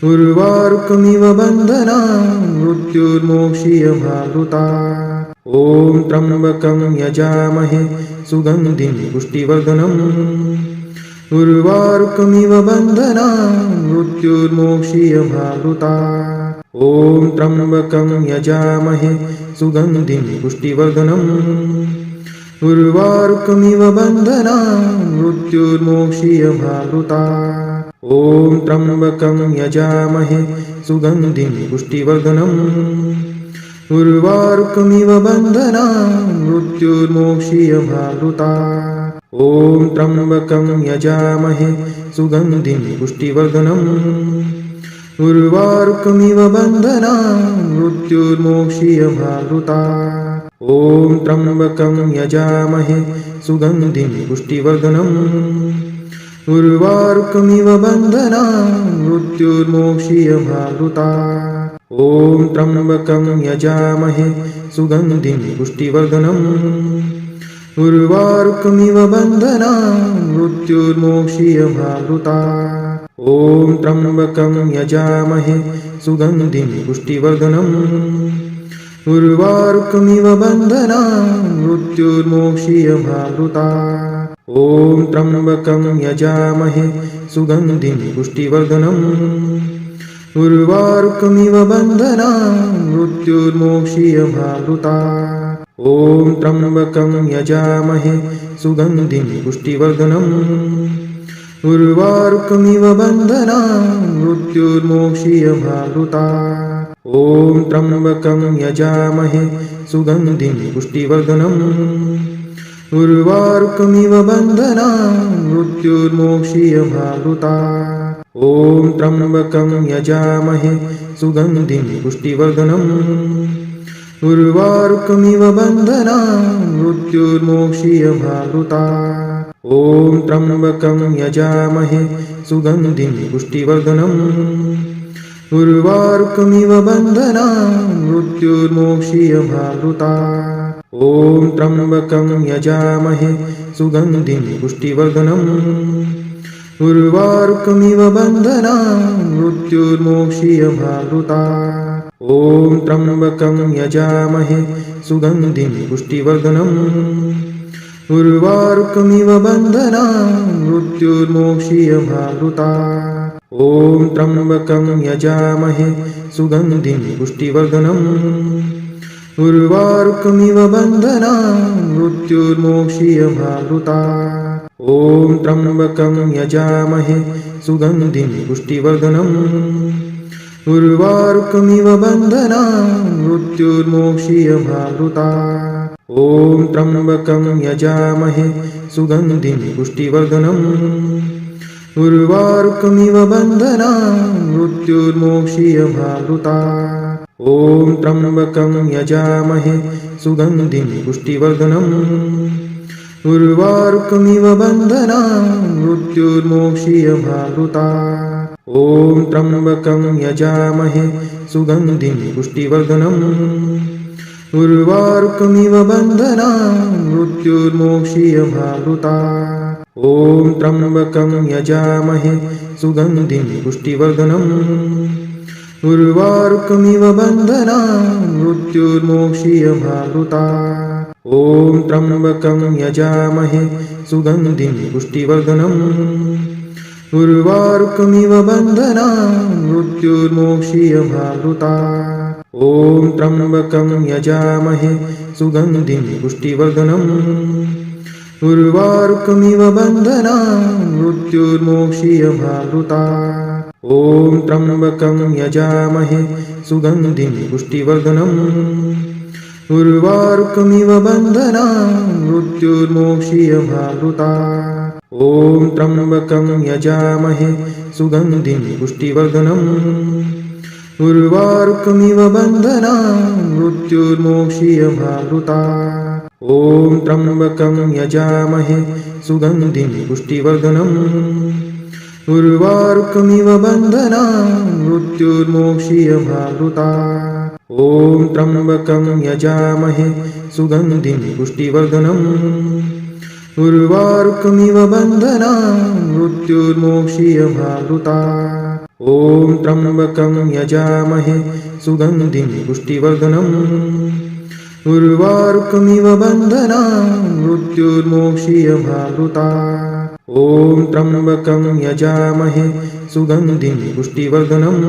Speaker 1: उर्वारुकमिव बन्धनान् मृत्युर्मोक्षीयमावृता। ॐ त्र्यम्बकं यजामहे सुगन्धिं पुष्टिवर्धनम्। उर्वारुकमिव बन्धनान् मृत्युर्मोक्षीयमावृता। ॐ त्र्यम्बकं यजामहे सुगन्धिं पुष्टिवर्धनम्। उर्वारुकमिव बन्धनान् मृत्युर्मोक्षीयमावृता। ॐ त्र्यम्बकं यजामहे सुगन्धिं पुष्टिवर्धनम्। उर्वारुकमिव बन्धनान् मृत्युर्मोक्षीयमावृता। ॐ त्र्यम्बकं यजामहे सुगन्धिं पुष्टिवर्धनम्। उर्वारुकमिव बन्धनान् मृत्युर्मोक्षीयमावृता। ॐ त्र्यम्बकं यजामहे सुगन्धिं पुष्टिवर्धनम्। उर्वारुकमिव बन्धनान् मृत्युर्मोक्षीयमावृता। ॐ त्र्यम्बकं यजामहे सुगन्धिं पुष्टिवर्धनम्। उर्वारुकमिव बन्धनान् मृत्युर्मोक्षीयमावृता। ॐ त्र्यम्बकं यजामहे सुगन्धिं पुष्टिवर्धनम्। उर्वारुकमिव बन्धनान् मृत्युर्मोक्षीयमावृता। ॐ त्र्यम्बकं यजामहे सुगन्धिं पुष्टिवर्धनम्। उर्वारुकमिव बन्धनान् मृत्युर्मोक्षीयमावृता। ॐ त्र्यम्बकं यजामहे सुगन्धिं पुष्टिवर्धनम्। उर्वारुकमिव बन्धनान् मृत्युर्मोक्षीयमावृता। ॐ त्र्यम्बकं यजामहे सुगन्धिं पुष्टिवर्धनम्। उर्वारुकमिव बन्धनान् मृत्युर्मोक्षीयमावृता। ॐ त्र्यम्बकं यजामहे सुगन्धिं पुष्टिवर्धनम्। उर्वारुकमिव बन्धनान् मृत्युर्मोक्षीयमावृता। ॐ त्र्यम्बकं यजामहे सुगन्धिं पुष्टिवर्धनम्। उर्वारुकमिव बन्धनान् मृत्युर्मोक्षीयमावृता। ॐ त्र्यम्बकं यजामहे सुगन्धिं पुष्टिवर्धनम्। उर्वारुकमिव बन्धनान् मृत्युर्मोक्षीयमावृतात्। ॐ त्र्यम्बकं यजामहे सुगन्धिं पुष्टिवर्धनम्। उर्वारुकमिव बन्धनान् मृत्युर्मोक्षीयमावृतात्। ॐ त्र्यम्बकं यजामहे सुगन्धिं पुष्टिवर्धनम्। उर्वारुकमिव बन्धनान् मृत्युर्मोक्षीयमावृतात्। ॐ त्र्यम्बकं यजामहे सुगन्धिं पुष्टिवर्धनम्। उर्वारुकमिव बन्धनान् मृत्युर्मोक्षीयमावृतात्। ॐ त्र्यम्बकं यजामहे सुगन्धिं पुष्टिवर्धनम्। उर्वारुकमिव बन्धनान् मृत्युर्मोक्षीयमावृतात्। ॐ त्र्यम्बकं यजामहे सुगन्धिं पुष्टिवर्धनम्। उर्वारुकमिव बन्धनान् मृत्युर्मोक्षीयमावृतात्। ॐ त्र्यम्बकं यजामहे सुगन्धिं पुष्टिवर्धनम्। उर्वारुकमिव बन्धनान् मृत्युर्मोक्षीयमावृतात्। ॐ त्र्यम्बकं यजामहे सुगन्धिं पुष्टिवर्धनम्। उर्वारुकमिव बन्धनान् मृत्युर्मोक्षीयमावृतात्। ॐ त्र्यम्बकं यजामहे सुगन्धिं पुष्टिवर्धनम्। उर्वारुकमिव बन्धनान् मृत्युर्मोक्षीयमावृतात्। ॐ त्र्यम्बकं यजामहे सुगन्धिं पुष्टिवर्धनम्। उर्वारुकमिव बन्धनान् मृत्युर्मोक्षीयमावृतात्। ॐ त्र्यम्बकं यजामहे सुगन्धिं पुष्टिवर्धनम्। उर्वारुकमिव बन्धनान् मृत्युर्मोक्षीयमावृतात्। ॐ त्र्यम्बकं यजामहे सुगन्धिं पुष्टिवर्धनम्। उर्वारुकमिव बन्धनान् मृत्युर्मोक्षीयमावृतात्। ॐ त्र्यम्बकं यजामहे सुगन्धिं पुष्टिवर्धनम्। उर्वारुकमिव बन्धनान् मृत्युर्मोक्षीयमावृतात्। ॐ त्र्यम्बकं यजामहे सुगन्धिं पुष्टिवर्धनम्। उर्वारुकमिव बन्धनान् मृत्युर्मोक्षीयमावृतात्। ॐ त्र्यम्बकं यजामहे सुगन्धिं पुष्टिवर्धनम्। उर्वारुकमिव बन्धनान् मृत्युर्मोक्षीयमावृतात्। ॐ त्र्यम्बकं यजामहे सुगन्धिं पुष्टिवर्धनम्।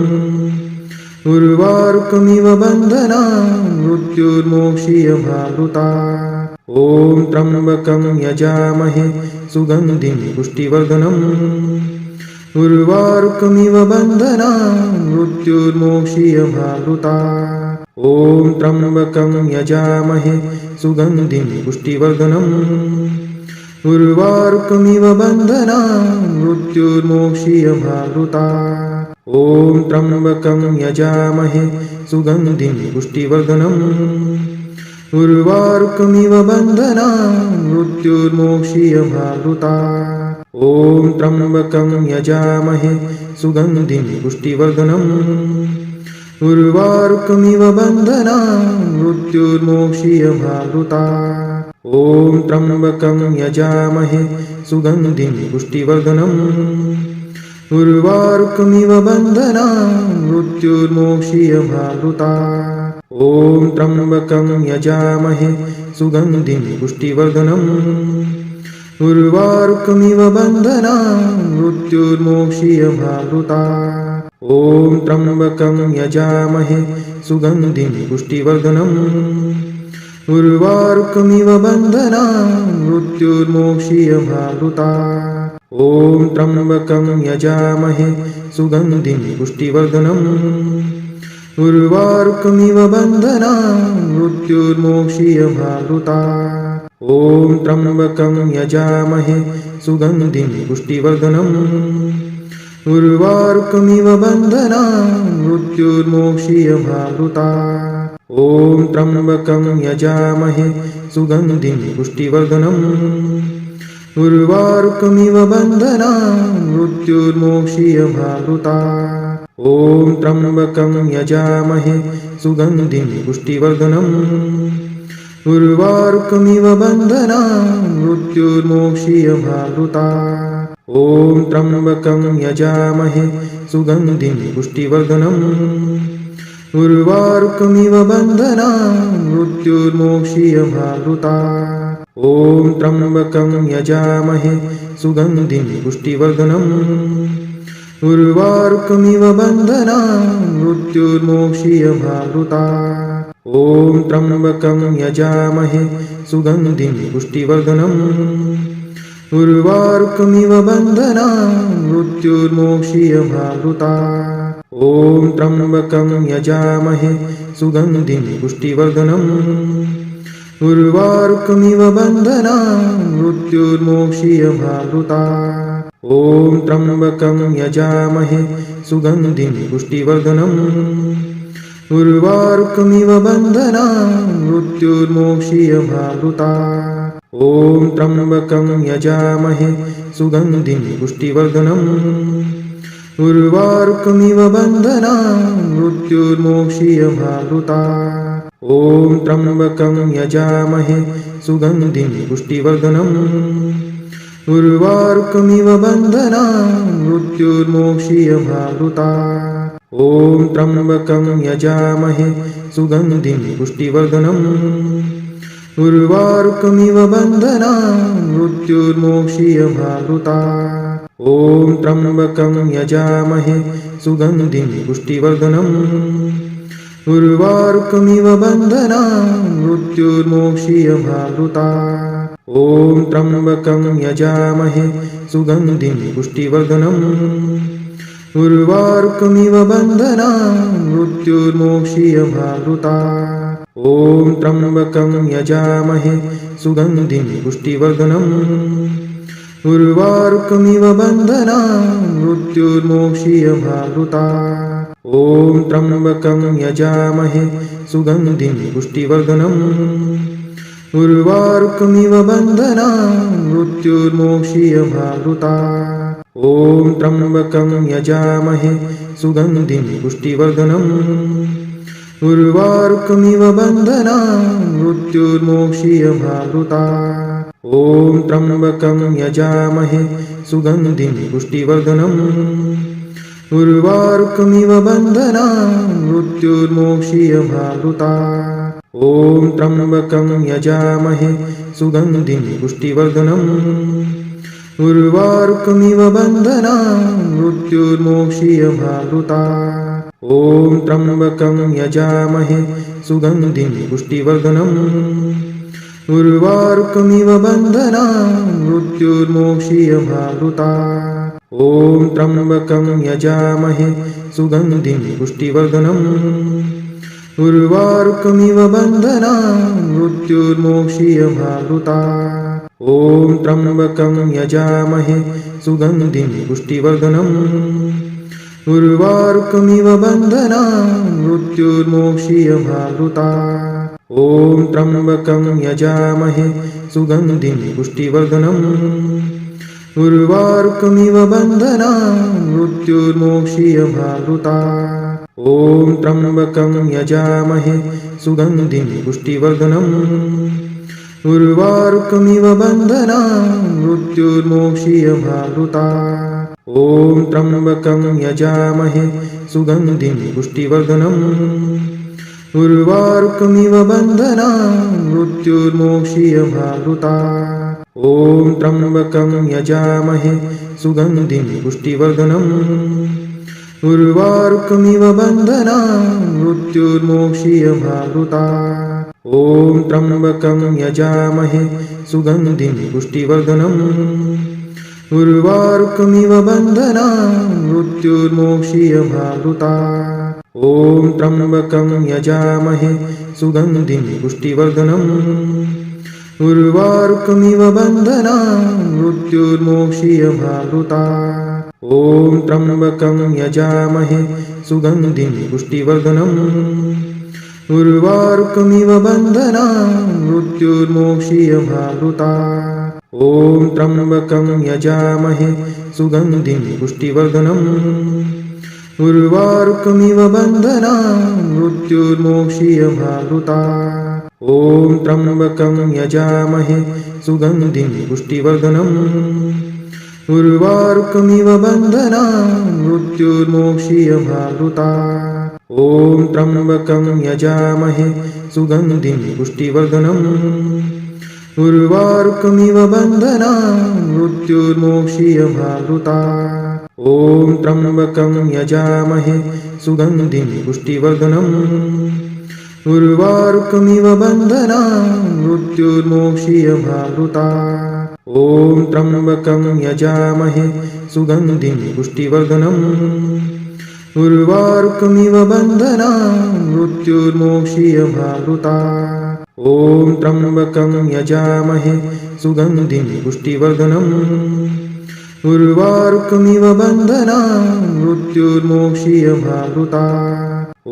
Speaker 1: उर्वारुकमिव बन्धनान् मृत्युर्मोक्षीयमावृतात्। ॐ त्र्यम्बकं यजामहे सुगन्धिं पुष्टिवर्धनम्। उर्वारुकमिव बन्धनान् मृत्युर्मोक्षीयमावृतात्। ॐ त्र्यम्बकं यजामहे सुगन्धिं पुष्टिवर्धनम्। उर्वारुकमिव बन्धनान् मृत्युर्मोक्षीयमावृतात्। ॐ त्र्यम्बकं यजामहे सुगन्धिं पुष्टिवर्धनम्। उर्वारुकमिव बन्धनान् मृत्युर्मोक्षीयमावृतात्। ॐ त्र्यम्बकं यजामहे सुगन्धिं पुष्टिवर्धनम्। उर्वारुकमिव बन्धनान् मृत्युर्मोक्षीयमावृतात्। ॐ त्र्यम्बकं यजामहे सुगन्धिं पुष्टिवर्धनम्। उर्वारुकमिव बन्धनान् मृत्युर्मोक्षीयमावृतात्। ॐ त्र्यम्बकं यजामहे सुगन्धिं पुष्टिवर्धनम्। उर्वारुकमिव बन्धनान् मृत्युर्मोक्षीयमावृतात्। ॐ त्र्यम्बकं यजामहे सुगन्धिं पुष्टिवर्धनम्। उर्वारुकमिव बन्धनान् मृत्युर्मोक्षीयमावृतात्। ॐ त्र्यम्बकं यजामहे सुगन्धिं पुष्टिवर्धनम्। उर्वारुकमिव बन्धनान् मृत्युर्मोक्षीयमावृतात्। ॐ त्र्यम्बकं यजामहे सुगन्धिं पुष्टिवर्धनम्। उर्वारुकमिव बन्धनान् मृत्युर्मोक्षीयमावृतात्। ॐ त्र्यम्बकं यजामहे सुगन्धिं पुष्टिवर्धनम्। उर्वारुकमिव बन्धनान् मृत्युर्मोक्षीयमावृतात्। ॐ त्र्यम्बकं यजामहे सुगन्धिं पुष्टिवर्धनम्। उर्वारुकमिव बन्धनान् मृत्युर्मोक्षीयमावृता। ॐ त्र्यम्बकं यजामहे सुगन्धिं पुष्टिवर्धनम् उर्वारुकमिव बन्धनान् मृत्युर्मोक्षीयमावृता। ॐ त्र्यम्बकं यजामहे सुगन्धिं पुष्टिवर्धनम् उर्वारुकमिव बन्धनान् मृत्युर्मोक्षीयमावृता। ॐ त्र्यम्बकं यजामहे सुगन्धिं पुष्टिवर्धनम् उर्वारुकमिव बन्धनान् मृत्युर्मोक्षीयमावृता। ॐ त्र्यम्बकं यजामहे सुगन्धिं पुष्टिवर्धनम् उर्वारुकमिव बन्धनान् मृत्युर्मोक्षीयमावृता। ॐ त्र्यम्बकं यजामहे सुगन्धिं पुष्टिवर्धनम् उर्वारुकमिव बन्धनान् मृत्युर्मोक्षीयमावृता। ॐ त्र्यम्बकं यजामहे सुगन्धिं पुष्टिवर्धनम् उर्वारुकमिव बन्धनान् मृत्युर्मोक्षीयमावृता। ॐ त्र्यम्बकं यजामहे सुगन्धिं पुष्टिवर्धनम् उर्वारुकमिव बन्धनान् मृत्युर्मोक्षीयमावृता। ॐ त्र्यम्बकं यजामहे सुगन्धिं पुष्टिवर्धनम् उर्वारुकमिव बन्धनान् मृत्युर्मोक्षीयमावृता। ॐ त्र्यम्बकं यजामहे सुगन्धिं पुष्टिवर्धनम् उर्वारुकमिव बन्धनान् मृत्युर्मोक्षीयमावृता। ॐ त्र्यम्बकं यजामहे सुगन्धिं पुष्टिवर्धनम् उर्वारुकमिव बन्धनान् मृत्युर्मोक्षीयमावृता। ॐ त्र्यम्बकं यजामहे सुगन्धिं पुष्टिवर्धनम् उर्वारुकमिव बन्धनान् मृत्युर्मोक्षीयमावृता। ॐ त्र्यम्बकं यजामहे सुगन्धिं पुष्टिवर्धनम् उर्वारुकमिव बन्धनान् मृत्युर्मोक्षीयमावृता। ॐ त्र्यम्बकं यजामहे सुगन्धिं पुष्टिवर्धनम् उर्वारुकमिव बन्धनान् मृत्युर्मोक्षीयमावृता। ॐ त्र्यम्बकं यजामहे सुगन्धिं पुष्टिवर्धनम् उर्वारुकमिव बन्धनान् मृत्युर्मोक्षीयमावृता। ॐ त्र्यम्बकं यजामहे सुगन्धिं पुष्टिवर्धनम् उर्वारुकमिव बन्धनान् मृत्युर्मोक्षीयमावृता। ॐ त्र्यम्बकं यजामहे सुगन्धिं पुष्टिवर्धनम् उर्वारुकमिव बन्धनान् मृत्युर्मोक्षीयमावृता। ॐ त्र्यम्बकं यजामहे सुगन्धिं पुष्टिवर्धनम् उर्वारुकमिव बन्धनान् मृत्युर्मोक्षीयमावृता। ॐ त्र्यम्बकं यजामहे सुगन्धिं पुष्टिवर्धनम् उर्वारुकमिव बन्धनान् मृत्युर्मोक्षीयमावृता। ॐ त्र्यम्बकं यजामहे सुगन्धिं पुष्टिवर्धनम् उर्वारुकमिव बन्धनान् मृत्युर्मोक्षीयमावृता। ॐ त्र्यम्बकं यजामहे सुगन्धिं पुष्टिवर्धनम् उर्वारुकमिव बन्धनान् मृत्युर्मोक्षीयमावृता। ॐ त्र्यम्बकं यजामहे सुगन्धिं पुष्टिवर्धनम् उर्वारुकमिव बन्धनान् मृत्युर्मोक्षीयमावृता। ॐ त्र्यम्बकं यजामहे सुगन्धिं पुष्टिवर्धनम् उर्वारुकमिव बन्धनान् मृत्युर्मोक्षीयमावृता। ॐ त्र्यम्बकं यजामहे सुगन्धिं पुष्टिवर्धनम् उर्वारुकमिव बन्धनान् मृत्युर्मोक्षीयमावृता। ॐ त्र्यम्बकं यजामहे सुगन्धिं पुष्टिवर्धनम् उर्वारुकमिव बन्धनान् मृत्युर्मोक्षीयमावृता। ॐ त्र्यम्बकं यजामहे सुगन्धिं पुष्टिवर्धनम् उर्वारुकमिव बन्धनान् मृत्युर्मोक्षीयमावृता। ॐ त्र्यम्बकं यजामहे सुगन्धिं पुष्टिवर्धनम् उर्वारुकमिव बन्धनान् मृत्युर्मोक्षीयमावृता। ॐ त्र्यम्बकं यजामहे सुगन्धिं पुष्टिवर्धनम्। उर्वारुकमिव बन्धनान् मृत्युर्मोक्षीयमावृता। ॐ त्र्यम्बकं यजामहे सुगन्धिं पुष्टिवर्धनम्। उर्वारुकमिव बन्धनान् मृत्युर्मोक्षीयमावृता। ॐ त्र्यम्बकं यजामहे सुगन्धिं पुष्टिवर्धनम्। उर्वारुकमिव बन्धनान् मृत्युर्मोक्षीयमावृता। ॐ त्र्यम्बकं यजामहे सुगन्धिं पुष्टिवर्धनम्। उर्वारुकमिव बन्धनान् मृत्युर्मोक्षीयमावृता। ॐ त्र्यम्बकं यजामहे सुगन्धिं पुष्टिवर्धनम्। उर्वारुकमिव बन्धनान् मृत्युर्मोक्षीयमावृता। ॐ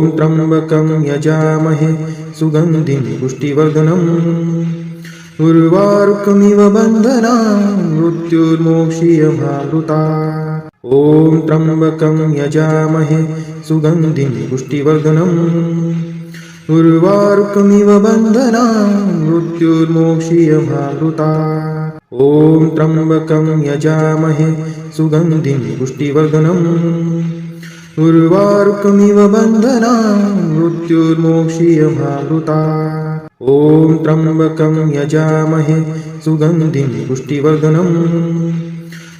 Speaker 1: त्र्यम्बकं यजामहे सुगन्धिं पुष्टिवर्धनम्। उर्वारुकमिव बन्धनान् मृत्युर्मोक्षीयमावृता। ॐ त्र्यम्बकं यजामहे सुगन्धिं पुष्टिवर्धनम्। उर्वारुकमिव बन्धनान् मृत्युर्मोक्षीयमावृता। ॐ त्र्यम्बकं यजामहे सुगन्धिं पुष्टिवर्धनम्। उर्वारुकमिव बन्धनान् मृत्युर्मोक्षीयमावृता। ॐ त्र्यम्बकं यजामहे सुगन्धिं पुष्टिवर्धनम्।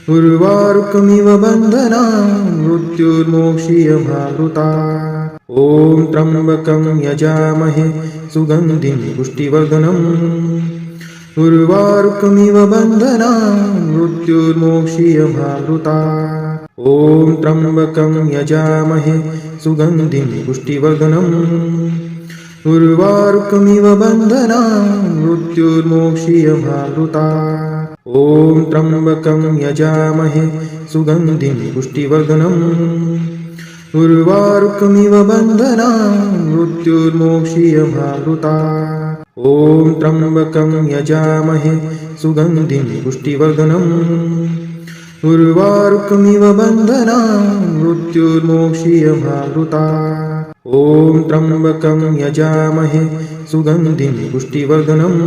Speaker 1: उर्वारुकमिव बन्धनान् मृत्युर्मोक्षीयमावृता। ॐ त्र्यम्बकं यजामहे सुगन्धिं पुष्टिवर्धनम्। उर्वारुकमिव बन्धनान् मृत्युर्मोक्षीयमावृता। ॐ त्र्यम्बकं यजामहे सुगन्धिं पुष्टिवर्धनम्। उर्वारुकमिव बन्धनान् मृत्युर्मोक्षीयमावृता। ॐ त्र्यम्बकं यजामहे सुगन्धिं पुष्टिवर्धनम्। उर्वारुकमिव बन्धनान् मृत्युर्मोक्षीयमावृता। ॐ त्र्यम्बकं यजामहे सुगन्धिं पुष्टिवर्धनम्। उर्वारुकमिव बन्धनान् मृत्युर्मोक्षीयमावृता। ॐ त्र्यम्बकं यजामहे सुगन्धिं पुष्टिवर्धनम्।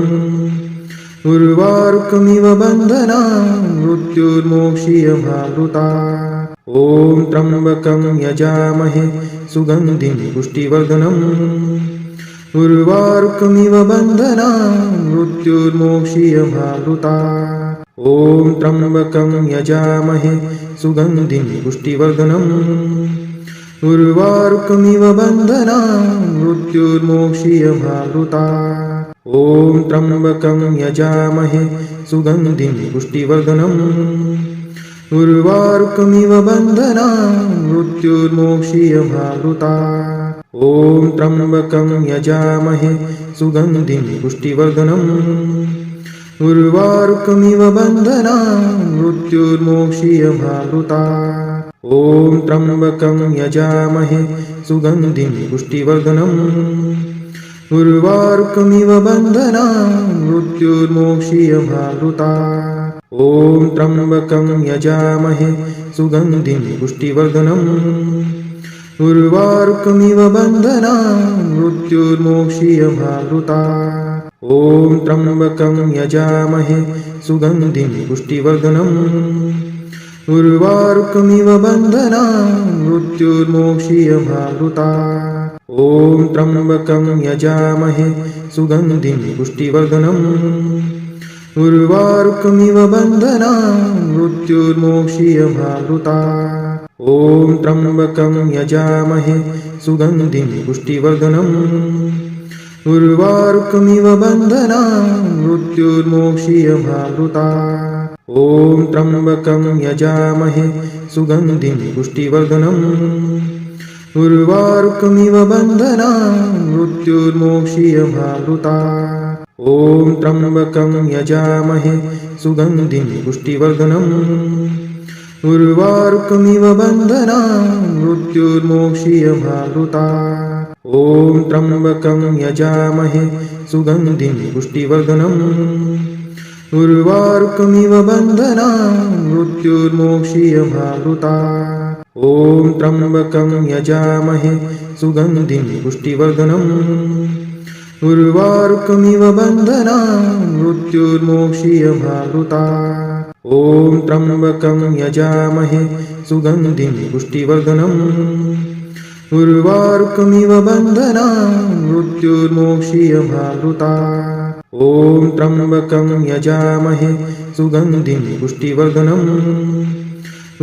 Speaker 1: उर्वारुकमिव बन्धनान् मृत्युर्मोक्षीयमावृता। ॐ त्र्यम्बकं यजामहे सुगन्धिं पुष्टिवर्धनम्। उर्वारुकमिव बन्धनान् मृत्युर्मोक्षीयमावृता। ॐ त्र्यम्बकं यजामहे सुगन्धिं पुष्टिवर्धनम्। उर्वारुकमिव बन्धनान् मृत्युर्मोक्षीयमावृता। ॐ त्र्यम्बकं यजामहे सुगन्धिं पुष्टिवर्धनम्। उर्वारुकमिव बन्धनान् मृत्युर्मोक्षीयमावृता। ॐ त्र्यम्बकं यजामहे सुगन्धिं पुष्टिवर्धनम्। उर्वारुकमिव बन्धनान् मृत्युर्मोक्षीयमावृता। ॐ त्र्यम्बकं यजामहे सुगन्धिं पुष्टिवर्धनम्। उर्वारुकमिव बन्धनान् मृत्युर्मोक्षीयमावृता। ॐ त्र्यम्बकं यजामहे सुगन्धिं पुष्टिवर्धनम्। उर्वारुकमिव बन्धनान् मृत्युर्मोक्षीयमावृता। ॐ त्र्यम्बकं यजामहे सुगन्धिं पुष्टिवर्धनम्। उर्वारुकमिव बन्धनान् मृत्युर्मोक्षीयमावृता। ॐ त्र्यम्बकं यजामहे सुगन्धिं पुष्टिवर्धनम्। उर्वारुकमिव बन्धनान् मृत्युर्मोक्षीयमावृता। ॐ त्र्यम्बकं यजामहे सुगन्धिं पुष्टिवर्धनम्। उर्वारुकमिव बन्धनान् मृत्युर्मोक्षीयमावृता। ॐ त्र्यम्बकं यजामहे सुगन्धिं पुष्टिवर्धनम्। उर्वारुकमिव बन्धनान् मृत्युर्मोक्षीयमावृता। ॐ त्र्यम्बकं यजामहे सुगन्धिं पुष्टिवर्धनम्। उर्वारुकमिव बन्धनान् मृत्युर्मोक्षीयमावृता। ॐ त्र्यम्बकं यजामहे सुगन्धिं पुष्टिवर्धनम्। उर्वारुकमिव बन्धनान् मृत्युर्मोक्षीयमावृता। ॐ त्र्यम्बकं यजामहे सुगन्धिं पुष्टिवर्धनम् उर्वारुकमिव बन्धनान् मृत्युर्मोक्षीयमावृतात् ॐ त्र्यम्बकं यजामहे सुगन्धिं पुष्टिवर्धनम् उर्वारुकमिव बन्धनान् मृत्युर्मोक्षीयमावृतात् ॐ त्र्यम्बकं यजामहे सुगन्धिं पुष्टिवर्धनम्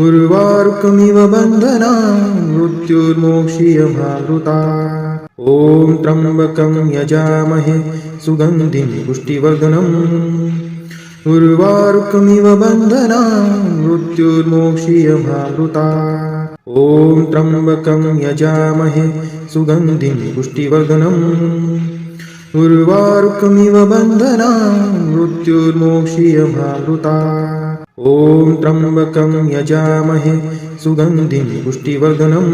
Speaker 1: उर्वारुकमिव बन्धनान् मृत्युर्मोक्षीयमावृतात् ॐ त्र्यम्बकं यजामहे सुगन्धिं पुष्टिवर्धनम् उर्वारुकमिव बन्धनान् मृत्युर्मोक्षीयमावृतात् ॐ त्र्यम्बकं यजामहे सुगन्धिं पुष्टिवर्धनम् उर्वारुकमिव बन्धनान् मृत्युर्मोक्षीयमावृतात् ॐ त्र्यम्बकं यजामहे सुगन्धिं पुष्टिवर्धनम्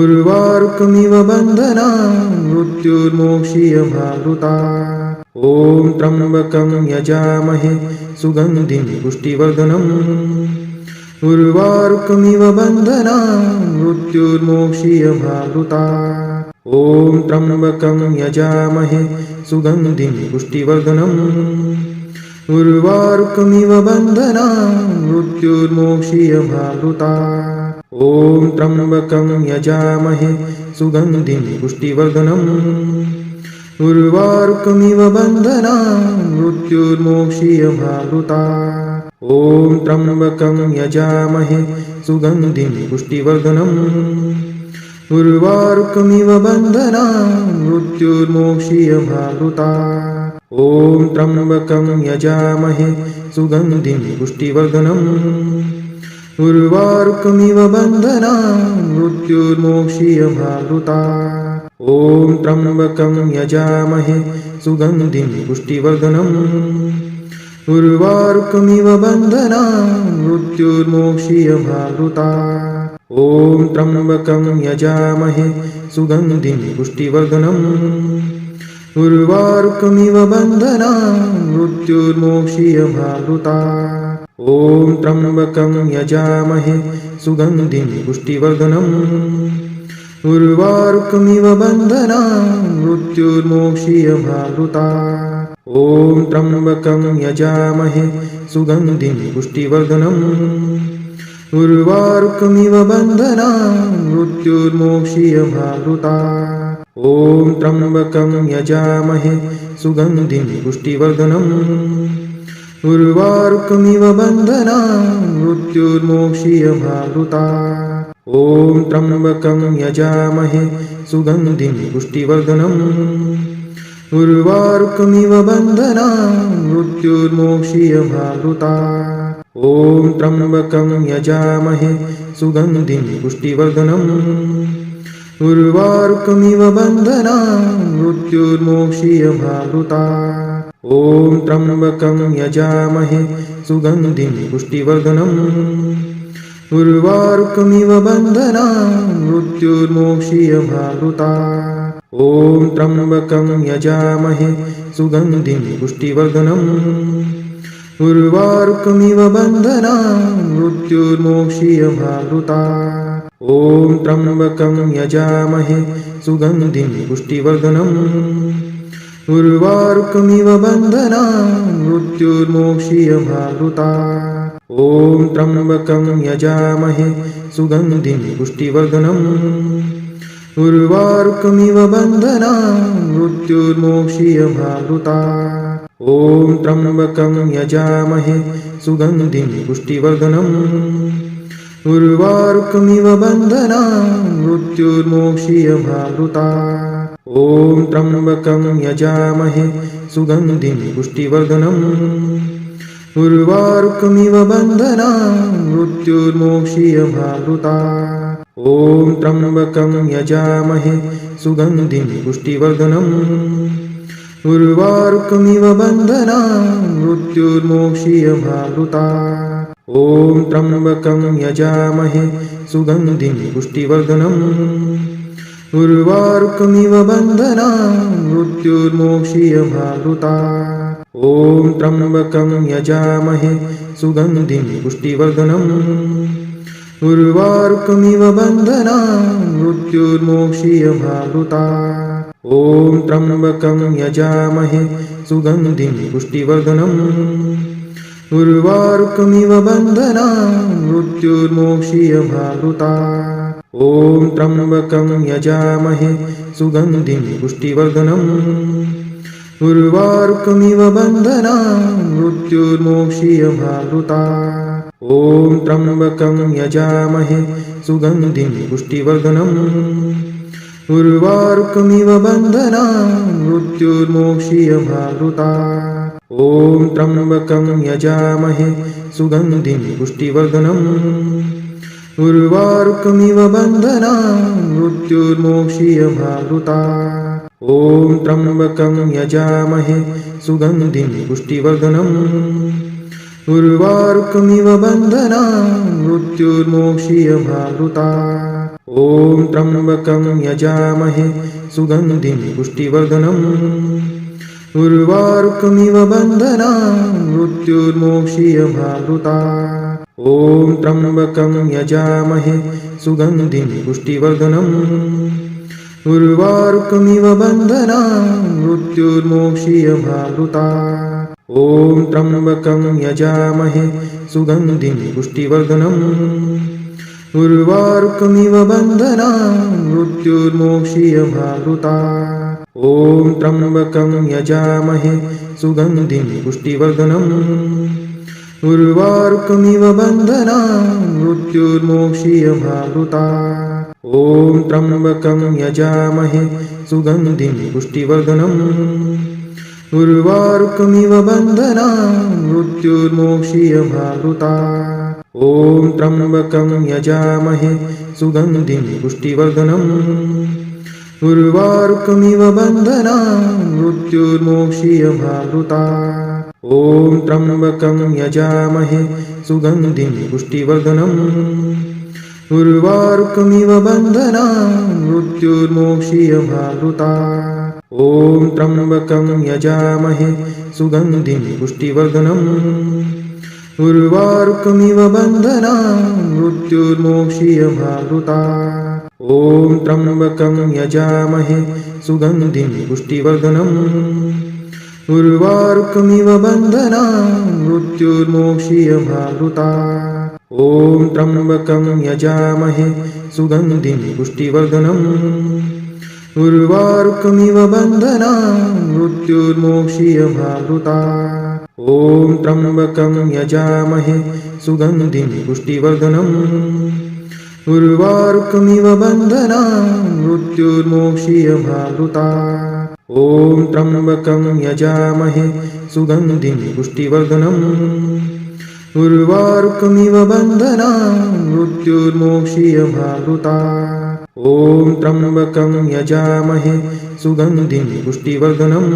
Speaker 1: उर्वारुकमिव बन्धनान् मृत्युर्मोक्षीयमावृतात् ॐ त्र्यम्बकं यजामहे सुगन्धिं पुष्टिवर्धनम् उर्वारुकमिव बन्धनान् मृत्युर्मोक्षीयमावृतात् ॐ त्र्यम्बकं यजामहे सुगन्धिं पुष्टिवर्धनम् उर्वारुकमिव बन्धनान् मृत्युर्मोक्षीयमावृतात् ॐ त्र्यम्बकं यजामहे सुगन्धिं पुष्टिवर्धनम् उर्वारुकमिव बन्धनान् मृत्युर्मोक्षीयमावृतात् ॐ त्र्यम्बकं यजामहे सुगन्धिं पुष्टिवर्धनम् उर्वारुकमिव बन्धनान् मृत्युर्मोक्षीयमावृतात् ॐ त्र्यम्बकं यजामहे सुगन्धिं पुष्टिवर्धनम् उर्वारुकमिव बन्धनान् मृत्युर्मोक्षीयमावृतात् ॐ त्र्यम्बकं यजामहे सुगन्धिं पुष्टिवर्धनम् उर्वारुकमिव बन्धनान् मृत्युर्मोक्षीयमावृतात् ॐ त्र्यम्बकं यजामहे सुगन्धिं पुष्टिवर्धनम् उर्वारुकमिव बन्धनान् मृत्युर्मोक्षीयमावृतात् ॐ त्र्यम्बकं यजामहे सुगन्धिं पुष्टिवर्धनम् उर्वारुकमिव बन्धनान् मृत्युर्मोक्षीयमावृतात् ॐ त्र्यम्बकं यजामहे सुगन्धिं पुष्टिवर्धनम् उर्वारुकमिव बन्धनान् मृत्युर्मोक्षीयमावृतात् ॐ त्र्यम्बकं यजामहे सुगन्धिं पुष्टिवर्धनम् उर्वारुकमिव बन्धनान् मृत्युर्मोक्षीयमावृतात् ॐ त्र्यम्बकं यजामहे सुगन्धिं पुष्टिवर्धनम् उर्वारुकमिव बन्धनान् मृत्युर्मोक्षीयमावृतात् ॐ त्र्यम्बकं यजामहे सुगन्धिं पुष्टिवर्धनम् उर्वारुकमिव बन्धनान् मृत्युर्मोक्षीयमावृतात् ॐ त्र्यम्बकं यजामहे सुगन्धिं पुष्टिवर्धनम् उर्वारुकमिव बन्धनान् मृत्युर्मोक्षीयमावृतात् ॐ त्र्यम्बकं यजामहे सुगन्धिं पुष्टिवर्धनम् उर्वारुकमिव बन्धनान् मृत्युर्मोक्षीयमावृतात् ॐ त्र्यम्बकं यजामहे सुगन्धिं पुष्टिवर्धनम् उर्वारुकमिव बन्धनान् मृत्युर्मोक्षीयमावृतात् ॐ त्र्यम्बकं यजामहे सुगन्धिं पुष्टिवर्धनम् उर्वारुकमिव बन्धनान् मृत्युर्मोक्षीयमावृतात् ॐ त्र्यम्बकं यजामहे सुगन्धिं पुष्टिवर्धनम् उर्वारुकमिव बन्धनान् मृत्युर्मोक्षीयमावृतात् ॐ त्र्यम्बकं यजामहे सुगन्धिं पुष्टिवर्धनम् उर्वारुकमिव बन्धनान् मृत्युर्मोक्षीयमावृतात् ॐ त्र्यम्बकं यजामहे सुगन्धिं पुष्टिवर्धनम् उर्वारुकमिव बन्धनान् मृत्युर्मोक्षीयमावृतात् ॐ त्र्यम्बकं यजामहे सुगन्धिं पुष्टिवर्धनम् उर्वारुकमिव बन्धनान् मृत्युर्मोक्षीयमावृतात् ॐ त्र्यम्बकं यजामहे सुगन्धिं पुष्टिवर्धनम् उर्वारुकमिव बन्धनान् मृत्युर्मोक्षीयमावृता। ॐ त्र्यम्बकं यजामहे सुगन्धिं पुष्टिवर्धनम्। उर्वारुकमिव बन्धनान् मृत्युर्मोक्षीयमावृता। ॐ त्र्यम्बकं यजामहे सुगन्धिं पुष्टिवर्धनम्। उर्वारुकमिव बन्धनान् मृत्युर्मोक्षीयमावृता। ॐ त्र्यम्बकं यजामहे सुगन्धिं पुष्टिवर्धनम्। उर्वारुकमिव बन्धनान् मृत्युर्मोक्षीयमावृता। ॐ त्र्यम्बकं यजामहे सुगन्धिं पुष्टिवर्धनम्। उर्वारुकमिव बन्धनान् मृत्युर्मोक्षीयमावृता। ॐ त्र्यम्बकं यजामहे सुगन्धिं पुष्टिवर्धनम्। उर्वारुकमिव बन्धनान् मृत्युर्मोक्षीयमावृता। ॐ त्र्यम्बकं यजामहे सुगन्धिं पुष्टिवर्धनम्। उर्वारुकमिव बन्धनान् मृत्युर्मोक्षीयमावृता। ॐ त्र्यम्बकं यजामहे सुगन्धिं पुष्टिवर्धनम्। उर्वारुकमिव बन्धनान् मृत्युर्मोक्षीयमावृता। ॐ त्र्यम्बकं यजामहे सुगन्धिं पुष्टिवर्धनम्। उर्वारुकमिव बन्धनान् मृत्युर्मोक्षीयमावृता। ॐ त्र्यम्बकं यजामहे सुगन्धिं पुष्टिवर्धनम्। उर्वारुकमिव बन्धनान् मृत्युर्मोक्षीयमावृता। ॐ त्र्यम्बकं यजामहे सुगन्धिं पुष्टिवर्धनम्। उर्वारुकमिव बन्धनान् मृत्युर्मोक्षीयमावृता। ॐ त्र्यम्बकं यजामहे सुगन्धिं पुष्टिवर्धनम्। उर्वारुकमिव बन्धनान् मृत्युर्मोक्षीयमावृता। ॐ त्र्यम्बकं यजामहे सुगन्धिं पुष्टिवर्धनम्। उर्वारुकमिव बन्धनान् मृत्युर्मोक्षीयमावृता। ॐ त्र्यम्बकं यजामहे सुगन्धिं पुष्टिवर्धनम्। उर्वारुकमिव बन्धनान् मृत्युर्मोक्षीयमावृता। ॐ त्र्यम्बकं यजामहे सुगन्धिं पुष्टिवर्धनम्। उर्वारुकमिव बन्धनान् मृत्युर्मोक्षीयमावृता। ॐ त्र्यम्बकं यजामहे सुगन्धिं पुष्टिवर्धनम्। उर्वारुकमिव बन्धनान् मृत्युर्मोक्षीयमावृता। ॐ त्र्यम्बकं यजामहे सुगन्धिं पुष्टिवर्धनम्। उर्वारुकमिव बन्धनान् मृत्युर्मोक्षीयमावृता। ॐ त्र्यम्बकं यजामहे सुगन्धिं पुष्टिवर्धनम्। उर्वारुकमिव बन्धनान् मृत्युर्मोक्षीयमावृता। ॐ त्र्यम्बकं यजामहे सुगन्धिं पुष्टिवर्धनम्।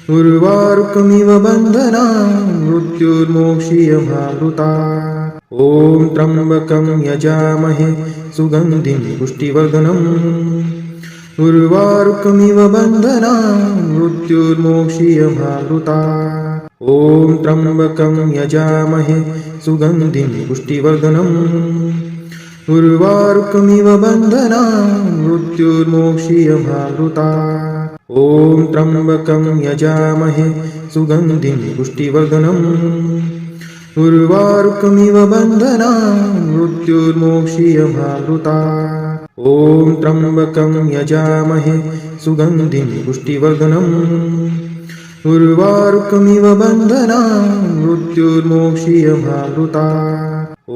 Speaker 1: उर्वारुकमिव बन्धनान् मृत्युर्मोक्षीयमावृता। ॐ त्र्यम्बकं यजामहे सुगन्धिं पुष्टिवर्धनम्। उर्वारुकमिव बन्धनान् मृत्युर्मोक्षीयमावृता। ॐ त्र्यम्बकं यजामहे सुगन्धिं पुष्टिवर्धनम्। उर्वारुकमिव बन्धनान् मृत्युर्मोक्षीयमावृता। ॐ त्र्यम्बकं यजामहे सुगन्धिं पुष्टिवर्धनम्। उर्वारुकमिव बन्धनान् मृत्युर्मोक्षीयमावृता। ॐ त्र्यम्बकं यजामहे सुगन्धिं पुष्टिवर्धनम्। उर्वारुकमिव बन्धनान् मृत्युर्मोक्षीयमावृता। ॐ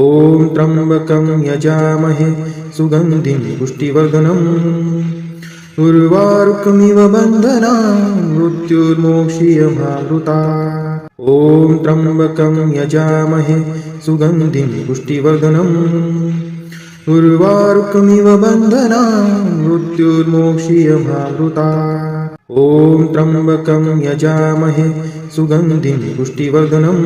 Speaker 1: त्र्यम्बकं यजामहे सुगन्धिं पुष्टिवर्धनम्। उर्वारुकमिव बन्धनान् मृत्युर्मोक्षीयमावृता। ॐ त्र्यम्बकं यजामहे सुगन्धिं पुष्टिवर्धनम्। उर्वारुकमिव बन्धनान् मृत्युर्मोक्षीयमावृता। ॐ त्र्यम्बकं यजामहे सुगन्धिं पुष्टिवर्धनम्।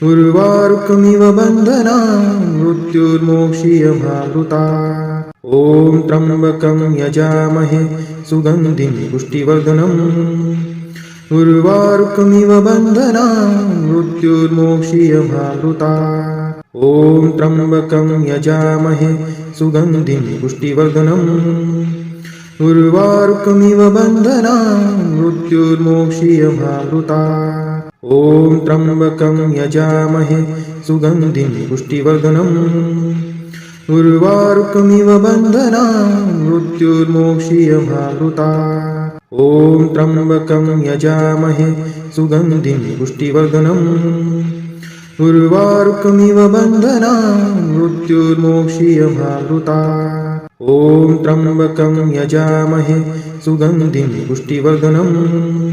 Speaker 1: उर्वारुकमिव बन्धनान् मृत्युर्मोक्षीयमावृता। ॐ त्र्यम्बकं यजामहे सुगन्धिं पुष्टिवर्धनम्। उर्वारुकमिव बन्धनान् मृत्युर्मोक्षीयमामृतात्। ॐ त्र्यम्बकं यजामहे सुगन्धिं पुष्टिवर्धनम्। उर्वारुकमिव बन्धनान् मृत्युर्मोक्षीयमामृतात्। ॐ त्र्यम्बकं यजामहे सुगन्धिं पुष्टिवर्धनम्। उर्वारुकमिव बन्धनान् मृत्युर्मोक्षीयमामृतात्। ॐ त्र्यम्बकं यजामहे सुगन्धिं पुष्टिवर्धनम्। उर्वारुकमिव बन्धनान् मृत्युर्मोक्षीयमामृतात्। ॐ त्र्यम्बकं यजामहे सुगन्धिं पुष्टिवर्धनम्।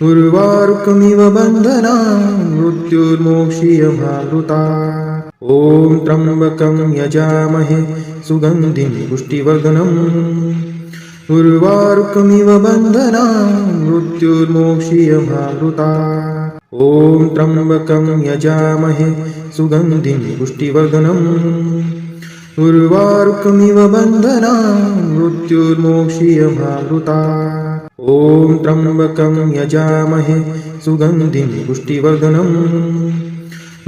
Speaker 1: उर्वारुकमिव बन्धनान् मृत्युर्मोक्षीयमामृतात्। ॐ त्र्यम्बकं यजामहे सुगन्धिं पुष्टिवर्धनम्। उर्वारुकमिव बन्धनान् मृत्युर्मोक्षीयमामृतात्। ॐ त्र्यम्बकं यजामहे सुगन्धिं पुष्टिवर्धनम्। उर्वारुकमिव बन्धनान् मृत्युर्मोक्षीयमामृतात्। ॐ त्र्यम्बकं यजामहे सुगन्धिं पुष्टिवर्धनम्।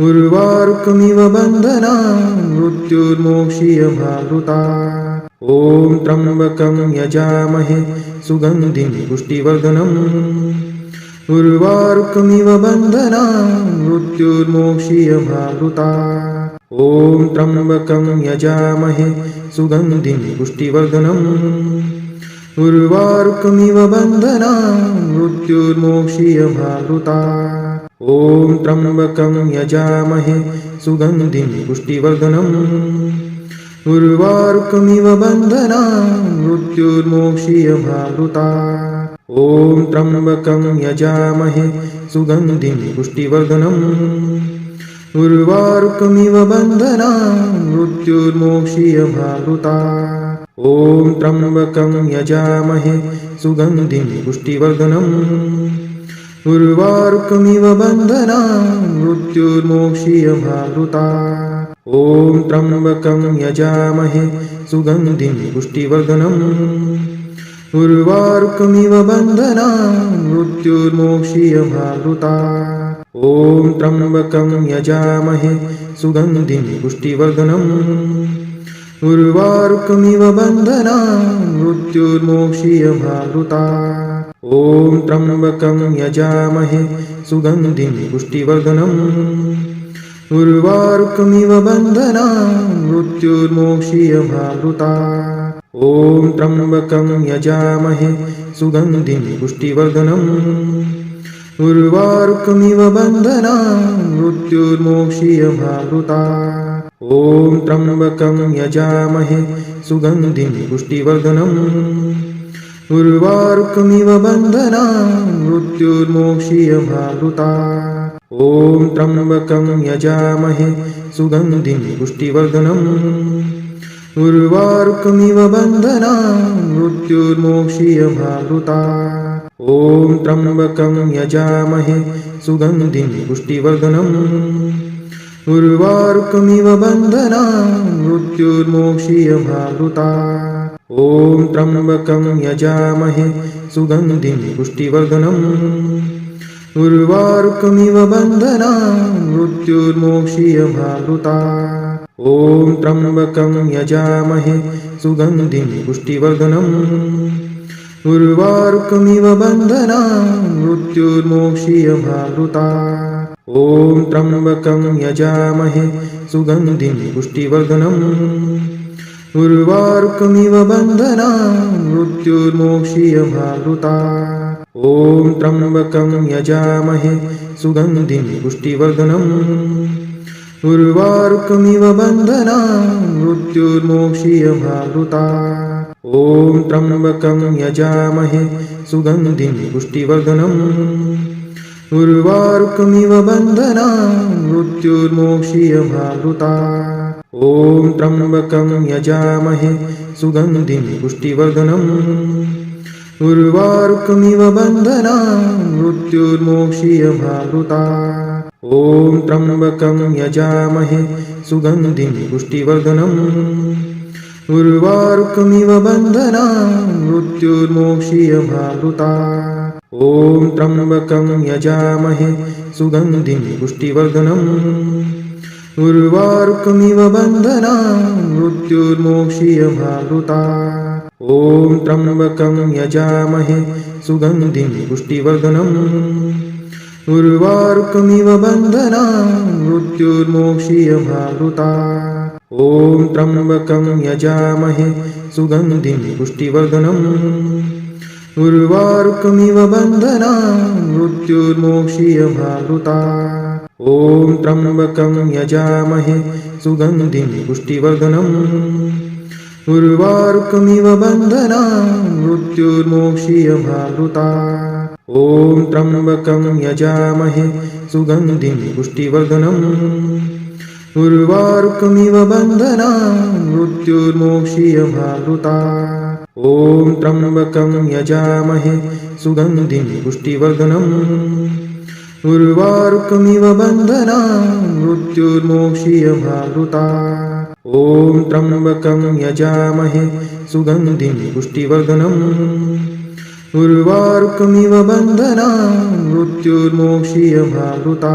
Speaker 1: उर्वारुकमिव बन्धनान् मृत्युर्मोक्षीयमामृतात्। ॐ त्र्यम्बकं यजामहे सुगन्धिं पुष्टिवर्धनम्। उर्वारुकमिव बन्धनान् मृत्युर्मोक्षीयमामृतात्। ॐ त्र्यम्बकं यजामहे सुगन्धिं पुष्टिवर्धनम्। उर्वारुकमिव बन्धनान् मृत्युर्मोक्षीयमामृतात्। ॐ त्र्यम्बकं यजामहे सुगन्धिं पुष्टिवर्धनम्। उर्वारुकमिव बन्धनान् मृत्युर्मोक्षीयमामृतात्। ॐ त्र्यम्बकं यजामहे सुगन्धिं पुष्टिवर्धनम्। उर्वारुकमिव बन्धनान् मृत्युर्मोक्षीयमामृतात्। ॐ त्र्यम्बकं यजामहे सुगन्धिं पुष्टिवर्धनम्। उर्वारुकमिव बन्धनान् मृत्युर्मोक्षीयमामृतात्। ॐ त्र्यम्बकं यजामहे सुगन्धिं पुष्टिवर्धनम्। उर्वारुकमिव बन्धनान् मृत्युर्मोक्षीयमामृतात्। ॐ त्र्यम्बकं यजामहे सुगन्धिं पुष्टिवर्धनम्। उर्वारुकमिव बन्धनान् मृत्युर्मोक्षीयमामृतात्। ॐ त्र्यम्बकं यजामहे सुगन्धिं पुष्टिवर्धनम्। उर्वारुकमिव बन्धनान् मृत्युर्मोक्षीयमामृतात्। ॐ त्र्यम्बकं यजामहे सुगन्धिं पुष्टिवर्धनम्। उर्वारुकमिव बन्धनान् मृत्युर्मोक्षीयमामृतात्। ॐ त्र्यम्बकं यजामहे सुगन्धिं पुष्टिवर्धनम्। उर्वारुकमिव बन्धनान् मृत्युर्मोक्षीयमामृतात्। ॐ त्र्यम्बकं यजामहे सुगन्धिं पुष्टिवर्धनम्। उर्वारुकमिव बन्धनान् मृत्युर्मोक्षीयमामृतात्। ॐ त्र्यम्बकं यजामहे सुगन्धिं पुष्टिवर्धनम्। उर्वारुकमिव बन्धनान् मृत्युर्मोक्षीयमामृतात्। ॐ त्र्यम्बकं यजामहे सुगन्धिं पुष्टिवर्धनम्। उर्वारुकमिव बन्धनान् मृत्युर्मोक्षीयमामृतात्। ॐ त्र्यम्बकं यजामहे सुगन्धिं पुष्टिवर्धनम्। उर्वारुकमिव बन्धनान् मृत्युर्मोक्षीयमामृतात्। ॐ त्र्यम्बकं यजामहे सुगन्धिं पुष्टिवर्धनम्। उर्वारुकमिव बन्धनान् मृत्युर्मोक्षीयमामृतात्। ॐ त्र्यम्बकं यजामहे सुगन्धिं पुष्टिवर्धनम्। उर्वारुकमिव बन्धनान् मृत्युर्मोक्षीयमामृतात्। ॐ त्र्यम्बकं यजामहे सुगन्धिं पुष्टिवर्धनम्। उर्वारुकमिव बन्धनान् मृत्युर्मोक्षीयमामृतात्। ॐ त्र्यम्बकं यजामहे सुगन्धिं पुष्टिवर्धनम्। उर्वारुकमिव बन्धनान् मृत्युर्मोक्षीयमामृतात्। ॐ त्र्यम्बकं यजामहे सुगन्धिं पुष्टिवर्धनम्। उर्वारुकमिव बन्धनान् मृत्युर्मोक्षीयमामृता ॐ त्र्यम्बकं यजामहे सुगन्धिं पुष्टिवर्धनम् उर्वारुकमिव बन्धनान् मृत्युर्मोक्षीयमामृता ॐ त्र्यम्बकं यजामहे सुगन्धिं पुष्टिवर्धनम् उर्वारुकमिव बन्धनान् मृत्युर्मोक्षीयमामृता ॐ त्र्यम्बकं यजामहे सुगन्धिं पुष्टिवर्धनम् उर्वारुकमिव बन्धनान् मृत्युर्मोक्षीयमामृता ॐ त्र्यम्बकं यजामहे सुगन्धिं पुष्टिवर्धनम् उर्वारुकमिव बन्धनान् मृत्युर्मोक्षीयमामृता ॐ त्र्यम्बकं यजामहे सुगन्धिं पुष्टिवर्धनम् उर्वारुकमिव बन्धनान् मृत्युर्मोक्षीयमामृता ॐ त्र्यम्बकं यजामहे सुगन्धिं पुष्टिवर्धनम् उर्वारुकमिव बन्धनान् मृत्युर्मोक्षीयमामृता ॐ त्र्यम्बकं यजामहे सुगन्धिं पुष्टिवर्धनम् उर्वारुकमिव बन्धनान् मृत्युर्मोक्षीयमामृता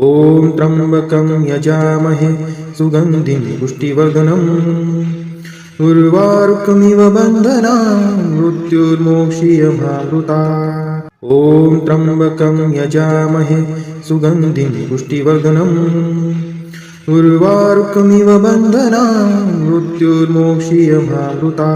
Speaker 1: ॐ त्र्यम्बकं यजामहे सुगन्धिं पुष्टिवर्धनम् उर्वारुकमिव बन्धनान् मृत्युर्मोक्षीयमामृता ॐ त्र्यम्बकं यजामहे सुगन्धिं पुष्टिवर्धनम् उर्वारुकमिव बन्धनान् मृत्युर्मोक्षीयमामृता